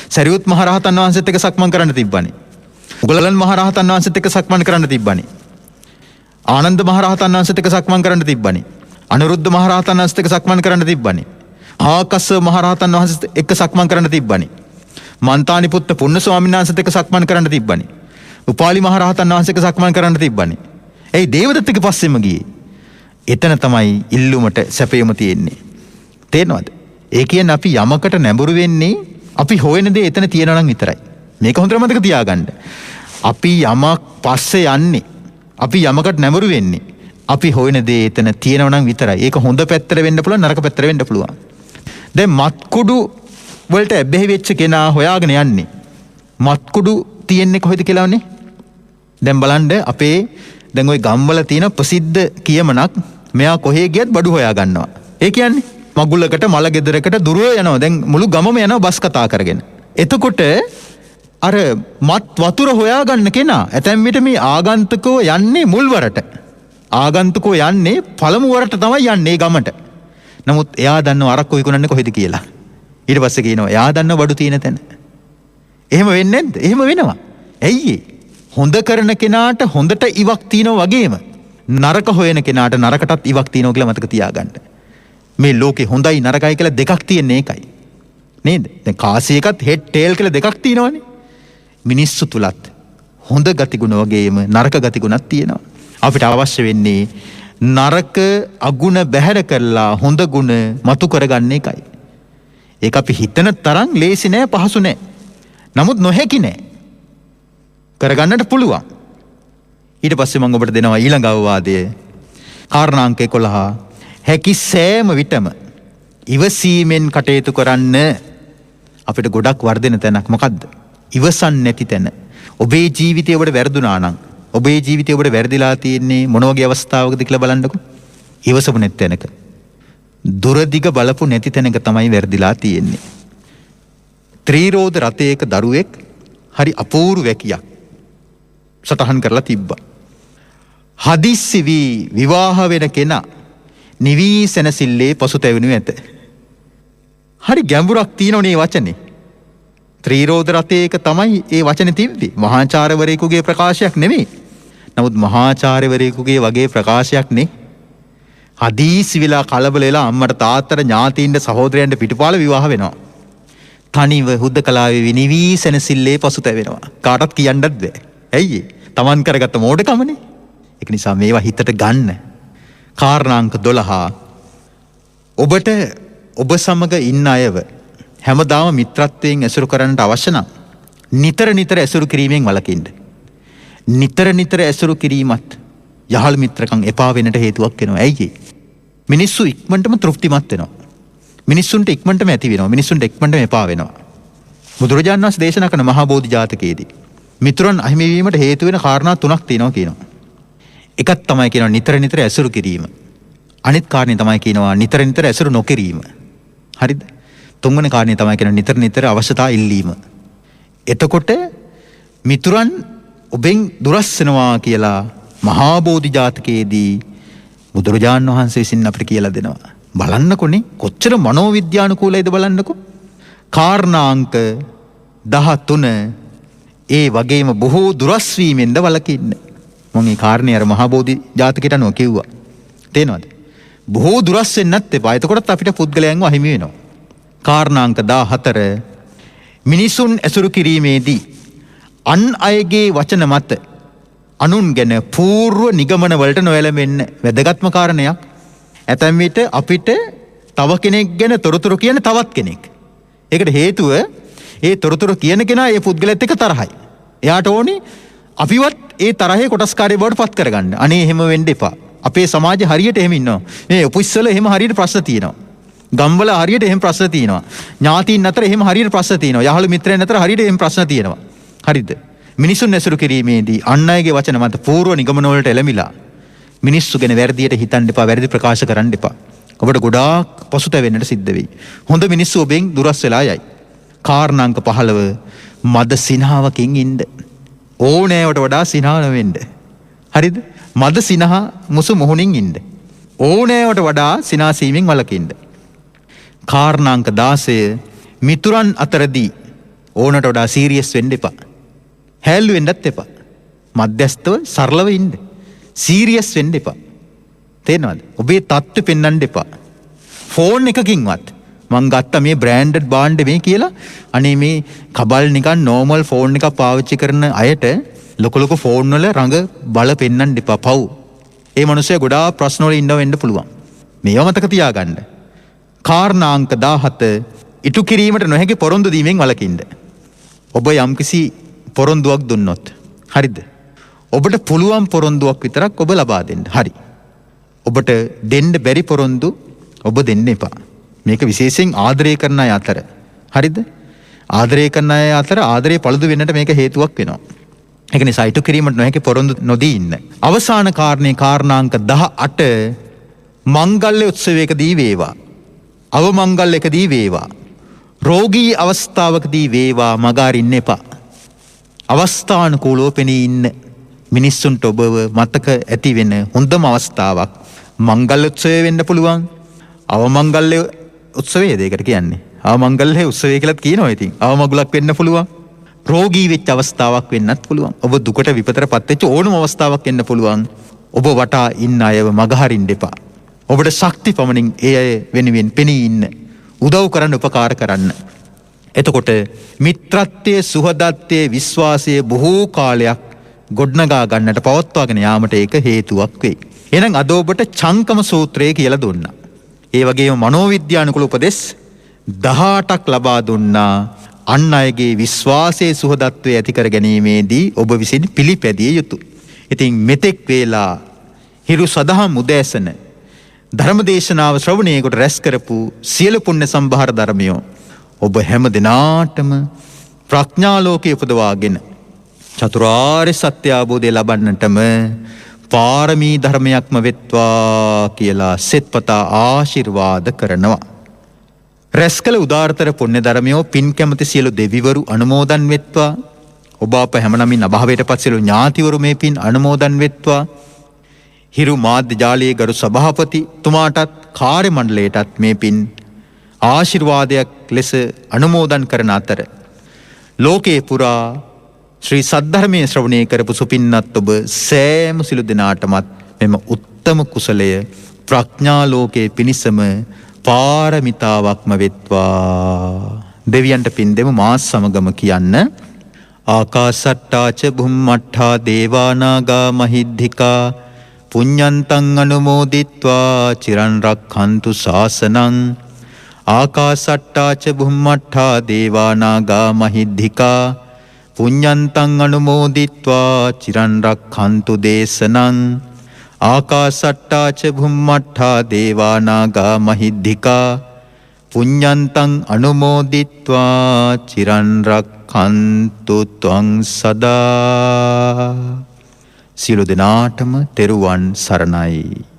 සරියුත් මහරහතන් වහන්සේත් එක්ක සක්මන් කරන්න තිබ්බනේ. මුගලන් මහරහතන් වහන්සේත් එක්ක සක්මන් කරන්න තිබ්බනේ. ආනන්ද මහරහතන් වහන්සේත් එක්ක සක්මන් කරන්න තිබ්බනේ. අනුරුද්ධ මහරහතන් වහන්සේත් එක්ක සක්මන් කරන්න තිබ්බනේ. ආකස්ස මහරහතන් වහන්සේත් එක්ක සක්මන් කරන්න තිබ්බනේ. මන්තානිපුත්ත පුන්න ස්වාමීන් වහන්සේත් එක්ක සක්මන් කරන්න තිබ්බනේ. උපාලි මහරහතන් වහන්සේත් එක්ක සක්මන් කරන්න තිබ්බනේ. එයි දේවදත්තගේ පස්සෙම ගියේ. එතන තමයි ඉල්ලුමට සැපයම තියෙන්නේ. තේරෙනවද? ඒ කියන්නේ අපි යමකට නැඹුරු වෙන්නේ අපි හොයන දේ එතන තියෙනවා නම් විතරයි. මේක හොඳට මතක තියාගන්න. අපි යමක් පස්සේ යන්නේ, අපි යමකට නැඹුරු වෙන්නේ අපි හොයන දේ එතන තියෙනවා නම් විතරයි. ඒක හොඳ පැත්තට වෙන්න පුළුවන්, නරක පැත්තට වෙන්න පුළුවන්. දැන් මත්කුඩු වලට ඇබ්බැහි වෙච්ච කෙනා හොයාගෙන යන්නේ මත්කුඩු තියෙන්නේ කොහෙද කියලානේ. දැන් බලන්න අපේ දැන් ওই ගම්වල තියෙන ප්‍රසිද්ධ කියමනක්, මෙයා කොහේ ගියත් බඩු හොයා ගන්නවා. ඒ කියන්නේ මගුලකට, මල ගෙදරකට දුරව යනවා. දැන් මුළු ගමම යනවා බස් කතා කරගෙන. එතකොට අර මත් වතුර හොයාගන්න කෙනා ඇතැම් විට මේ ආගන්තුකෝ යන්නේ මුල්වරට. ආගන්තුකෝ යන්නේ පළමු වරට තමයි යන්නේ ගමට. නමුත් එයා දන්නව අරක්කු විකුණන්නේ කොහෙද කියලා. ඊට පස්සේ කියනවා එයා දන්නව බඩු තියෙන තැන. එහෙම වෙන්නේ නැද්ද? එහෙම වෙනවා. ඇයි හොඳ කරන කෙනාට හොඳට ඉවක් තියෙනවා වගේම නරක හොයන කෙනාට නරකටත් ඉවක් තියෙනවා කියලා මතක තියාගන්න. මේ ලෝකේ හොඳයි නරකයි කියලා දෙකක් තියෙන එකයි. නේද? දැන් කාසි එකත් හෙඩ් ටේල් කියලා දෙකක් තියෙනවනේ. මිනිස්සු තුලත් හොඳ ගතිගුණ වගේම නරක ගතිගුණක් තියෙනවා. අපිට අවශ්‍ය වෙන්නේ නරක අගුණ බැහැර කරලා හොඳ ගුණ මතු කරගන්න එකයි. ඒක අපි හිතන තරම් ලේසි නෑ, පහසු නෑ. නමුත් නොහැකි නෑ. කරගන්නට පුළුවන්. ඊට පස්සේ මම ඔබට දෙනවා ඊළඟ අවවාදය. කාරණාංක 11. හැකි සෑම විටම ඉවසීමෙන් කටයුතු කරන්න. අපිට ගොඩක් වර්ධන තැනක් මොකද්ද? ඉවසන් නැති තැන. ඔබේ ජීවිතය ඔබට වැරදුනා නම්, ඔබේ ජීවිතය ඔබට වැරදිලා තියෙන්නේ මොන වගේ අවස්ථාවකද කියලා බලන්නකෝ. ඉවසපු නැති තැනක. දුරදිග බලපු නැති තැනක තමයි වැරදිලා තියෙන්නේ. ත්‍රිරෝද රථයක දරුවෙක් හරි අපූර්ව වැකියක් සටහන් කරලා තිබ්බා. හදිස්සි වී විවාහ වෙන කෙනා නිවී සැනසිල්ලේ පසුතැවෙනු ඇත. හරි ගැඹුරක් තියෙනවනේ මේ වචනේ. ත්‍රිරෝද රතේක තමයි මේ වචනේ තිබ්බේ. මහාචාර්යවරයෙකුගේ ප්‍රකාශයක් නෙමෙයි. නමුත් මහාචාර්යවරයෙකුගේ වගේ ප්‍රකාශයක් නේ. හදීසි වෙලා කලබල වෙලා අම්මට තාත්තට ඥාතීන්ට සහෝදරයන්ට පිටුපාල විවාහ වෙනවා. තනිව හුදකලාවේ විනිවී සැනසිල්ලේ පසුතැවෙනවා. කාටවත් කියන්නත් බෑ. ඇයි ඒ? Taman කරගත්ත මෝඩකමනේ. ඒක නිසා මේවා හිතට ගන්න. කාරණාංක 12. ඔබට ඔබ සමග ඉන්න අයව හැමදාම මිත්‍රත්වයෙන් ඇසුරු කරන්නට අවශ්‍ය නම් නිතර නිතර ඇසුරු කිරීමෙන් වළකින්න. නිතර නිතර ඇසුරු කිරීමත් යහළ මිත්‍රකම් එපා වෙනට හේතුවක් වෙනවා. ඇයි ඒ? මිනිස්සු ඉක්මනටම තෘප්තිමත් වෙනවා. මිනිස්සුන්ට ඉක්මනටම ඇති වෙනවා. මිනිස්සුන්ට ඉක්මනටම එපා වෙනවා. බුදුරජාණන් වහන්සේ දේශනා කරන මහා බෝධි ජාතකයේදී මිතුරන් අහිමි වීමට හේතු වෙන කාරණා 3ක් තියෙනවා කියනවා. එකක් තමයි කියනවා නිතර නිතර ඇසුරු කිරීම. අනිත් කාරණේ තමයි කියනවා නිතර නිතර ඇසුරු නොකිරීම. හරිද? තුන්වෙනි කාරණේ තමයි කියනවා නිතර නිතර අවශ්‍යතා ඉල්ලීම. එතකොට මිතුරන් ඔබෙන් දුරස් වෙනවා කියලා මහා බෝධි ජාතකයේදී බුදුරජාණන් වහන්සේ විසින් අපිට කියලා දෙනවා. බලන්නකොනේ කොච්චර මනෝවිද්‍යානුකූලයිද බලන්නකො. කාරණාංක 13 ඒ වගේම බොහෝ දුරස් වීමෙන්ද වළකින්න. මම මේ කාරණේ අර මහා බෝධි ජාතකයට අනුව කිව්වා. තේනවද? බොහෝ දුරස් වෙන්නත් එපා. එතකොටත් අපිට පුද්ගලයන්ව අහිමි වෙනවා. කාරණාංක 14 මිනිසුන් ඇසුරු කිරීමේදී අන් අයගේ වචන මත අනුන් ගැන පූර්ව නිගමන වලට නොයැලෙන්න වැදගත්ම කාරණයක්. ඇතැම් විට අපිට තව කෙනෙක් ගැන තොරතුරු කියන තවත් කෙනෙක්. ඒකට හේතුව ඒ තොරතුරු කියන කෙනා ඒ පුද්ගලයාත් එක්ක තරහයි. එයාට ඕනේ අපිවත් ඒ තරහේ කොටස්කාරී බවට පත් කරගන්න. අනේ එහෙම වෙන්න එපා. අපේ සමාජය හරියට එහෙම ඉන්නවා. මේ උපුස්සල එහෙම හරියට ප්‍රශ්න තියෙනවා. ගම්වල හරියට එහෙම ප්‍රශ්න තියෙනවා. ඥාතීන් අතර එහෙම හරියට ප්‍රශ්න තියෙනවා. යහළු මිත්‍රයන් අතර හරියට එහෙම ප්‍රශ්න තියෙනවා. හරිද? මිනිසුන් ඇසුරු කිරීමේදී අන් අයගේ වචන මත පූර්ව නිගමන වලට එළමිලා මිනිස්සු ගැන වැරදියට හිතන්න එපා, වැරදි ප්‍රකාශ කරන්න එපා. ඔබට ගොඩාක් පසුතැවෙන්නට සිද්ධ වෙයි. හොඳ මිනිස්සු ඔබෙන් දුරස් වෙලා යයි. කාරණාංක 15 මද සිනහවකින් ඉන්න. ඕනෑවට වඩා සිනහන වෙන්න. හරිද? මද සිනහ මුසු මොහොනින් ඉන්න. ඕනෑවට වඩා සිනාසීමෙන් වළකින්න. කාරණාංක 16 මිතුරන් අතරදී ඕනට වඩා සීරියස් වෙන්න එපා. හැල්ලු වෙන්නත් එපා. මධ්‍යස්තව සරලව ඉන්න. සීරියස් වෙන්න එපා. තේරෙනවද? ඔබේ තත්ත්වෙ පෙන්වන්න එපා. ෆෝන් එකකින්වත් මං ගත්ත මේ බ්‍රෑන්ඩඩ් බාණ්ඩ මේ කියලා අනේ මේ කබල් නිකන් නෝමල් ෆෝන් එකක් පාවිච්චි කරන අයට ලොකු ලොකු ෆෝන් වල රඟ බල පෙන්වන්න එපා. පව්. ඒ මිනිස්සයා ගොඩාක් ප්‍රශ්න වල ඉන්නව වෙන්න පුළුවන්. මේව මතක තියාගන්න. කාරණාංක 17 ඉටු කිරීමට නොහැකි පොරොන්දු දීමෙන් වළකින්න. ඔබ යම්කිසි පොරොන්දුවක් දුන්නොත් හරිද? ඔබට පුළුවන් පොරොන්දුවක් විතරක් ඔබ ලබා දෙන්න. හරි. ඔබට දෙන්න බැරි පොරොන්දු ඔබ දෙන්න එපා. මේක විශේෂයෙන් ආදරය කරන අය අතර. හරිද? ආදරය කරන අය අතර ආදරේ පළුදු වෙන්නට මේක හේතුවක් වෙනවා. ඒක නිසා ඉටු කිරීමට නොහැකි පොරොන්දු නොදී ඉන්න. අවසාන කාරණේ කාරණාංක 18 මංගල්‍ය උත්සවයකදී වේවා, අවමංගල්‍යකදී වේවා, රෝගී අවස්ථාවකදී වේවා මග අරින්න එපා. අවස්ථානුකූලව පෙනී ඉන්න. මිනිස්සුන්ට ඔබව මතක ඇති වෙන හොඳම අවස්ථාවක් මංගල්‍ය උත්සවය වෙන්න පුළුවන්. අවමංගල්‍ය උත්සවයද ඒකට කියන්නේ? අවමංගල්‍ය උත්සවය කියලාත් කියනවා. ඉතින් අවමගුලක් වෙන්න පුළුවන්. රෝගී වෙච්ච අවස්ථාවක් වෙන්නත් පුළුවන්. ඔබ දුකට විපතටපත් වෙච්ච ඕනම අවස්ථාවක් වෙන්න පුළුවන්. ඔබ වටා ඉන්න අයව මගහරින්න එපා. ඔබට ශක්ති පමණින් ඒ අය වෙනුවෙන් පෙනී ඉන්න. උදව් කරන්න, උපකාර කරන්න. එතකොට මිත්‍රත්වයේ, සුහදත්වයේ, විශ්වාසයේ බොහෝ කාලයක් ගොඩනගා ගන්නට, පවත්වාගෙන යාමට ඒක හේතුවක් වෙයි. එහෙනම් අද ඔබට චංකම සූත්‍රය කියලා දුන්නා. ඒ වගේම මනෝවිද්‍යානුකූල උපදෙස් 18ක් ලබා දුන්නා. අන් අයගේ විශ්වාසයේ සුහදත්වයේ ඇති කර ගැනීමේදී ඔබ විසින් පිළිපැදිය යුතුය. ඉතින් මෙතෙක් වේලා හිරු සදහම් උදෑසන ධර්මදේශනාව ශ්‍රවණය කොට රැස් කරපු සියලු පුණ්‍ය සම්භාර ධර්මයෝ ඔබ හැම දිනාටම ප්‍රඥා ලෝකයේ උපදවාගෙන චතුරාර්ය සත්‍ය අවබෝධය ලබන්නටම පාරමී ධර්මයක්ම වෙත්වා කියලා සෙත්පතා ආශිර්වාද කරනවා. රැස් කළ උදාාරතර පුණ්‍ය ධර්මයෝ පින් කැමති සියලු දෙවිවරු අනුමෝදන් වෙත්වා. ඔබ අප හැමනමින් අභාවයට පත් සියලු ඥාතිවරු මේ පින් අනුමෝදන් වෙත්වා. හිරු මාධ්‍ය ජාලයේ ගරු සභාපති තුමාටත් කාර්ය මණ්ඩලයටත් මේ පින් ආශිර්වාදයක් ලෙස අනුමෝදන් කරන අතර ලෝකේ පුරා ශ්‍රී සද්ධර්මයේ ශ්‍රවණය කරපු සුපින්නත් ඔබ සෑම සිළු දෙනාටමත් මෙම උත්තම කුසලය ප්‍රඥා ලෝකයේ පිණිසම පාරමිතාවක්ම වෙත්වා. දෙවියන්ට පින් දෙමු මාස් සමගම කියන්න. ආකාසට්ටාච බුම්මට්ඨා දේවානාගා මහිද්దికා පුඤ්ඤන්තං අනුමෝදිත්වා චිරන් රක්ඛන්තු ශාසනං. ආකාසට්ටාච බුම්මට්ඨා දේවානාගා මහිද්దికා පුඤ්ඤන්තං අනුමෝදිත්වා චිරන් රක්ඛන්තු දේශනං. ආකාසට්ටාච බුම්මට්ඨා දේවානාගා මහිද්దికා පුඤ්ඤන්තං අනුමෝදිත්වා චිරන් රක්ඛන්තු ත්වං සදා. සියලු දෙනාටම තෙරුවන් සරණයි.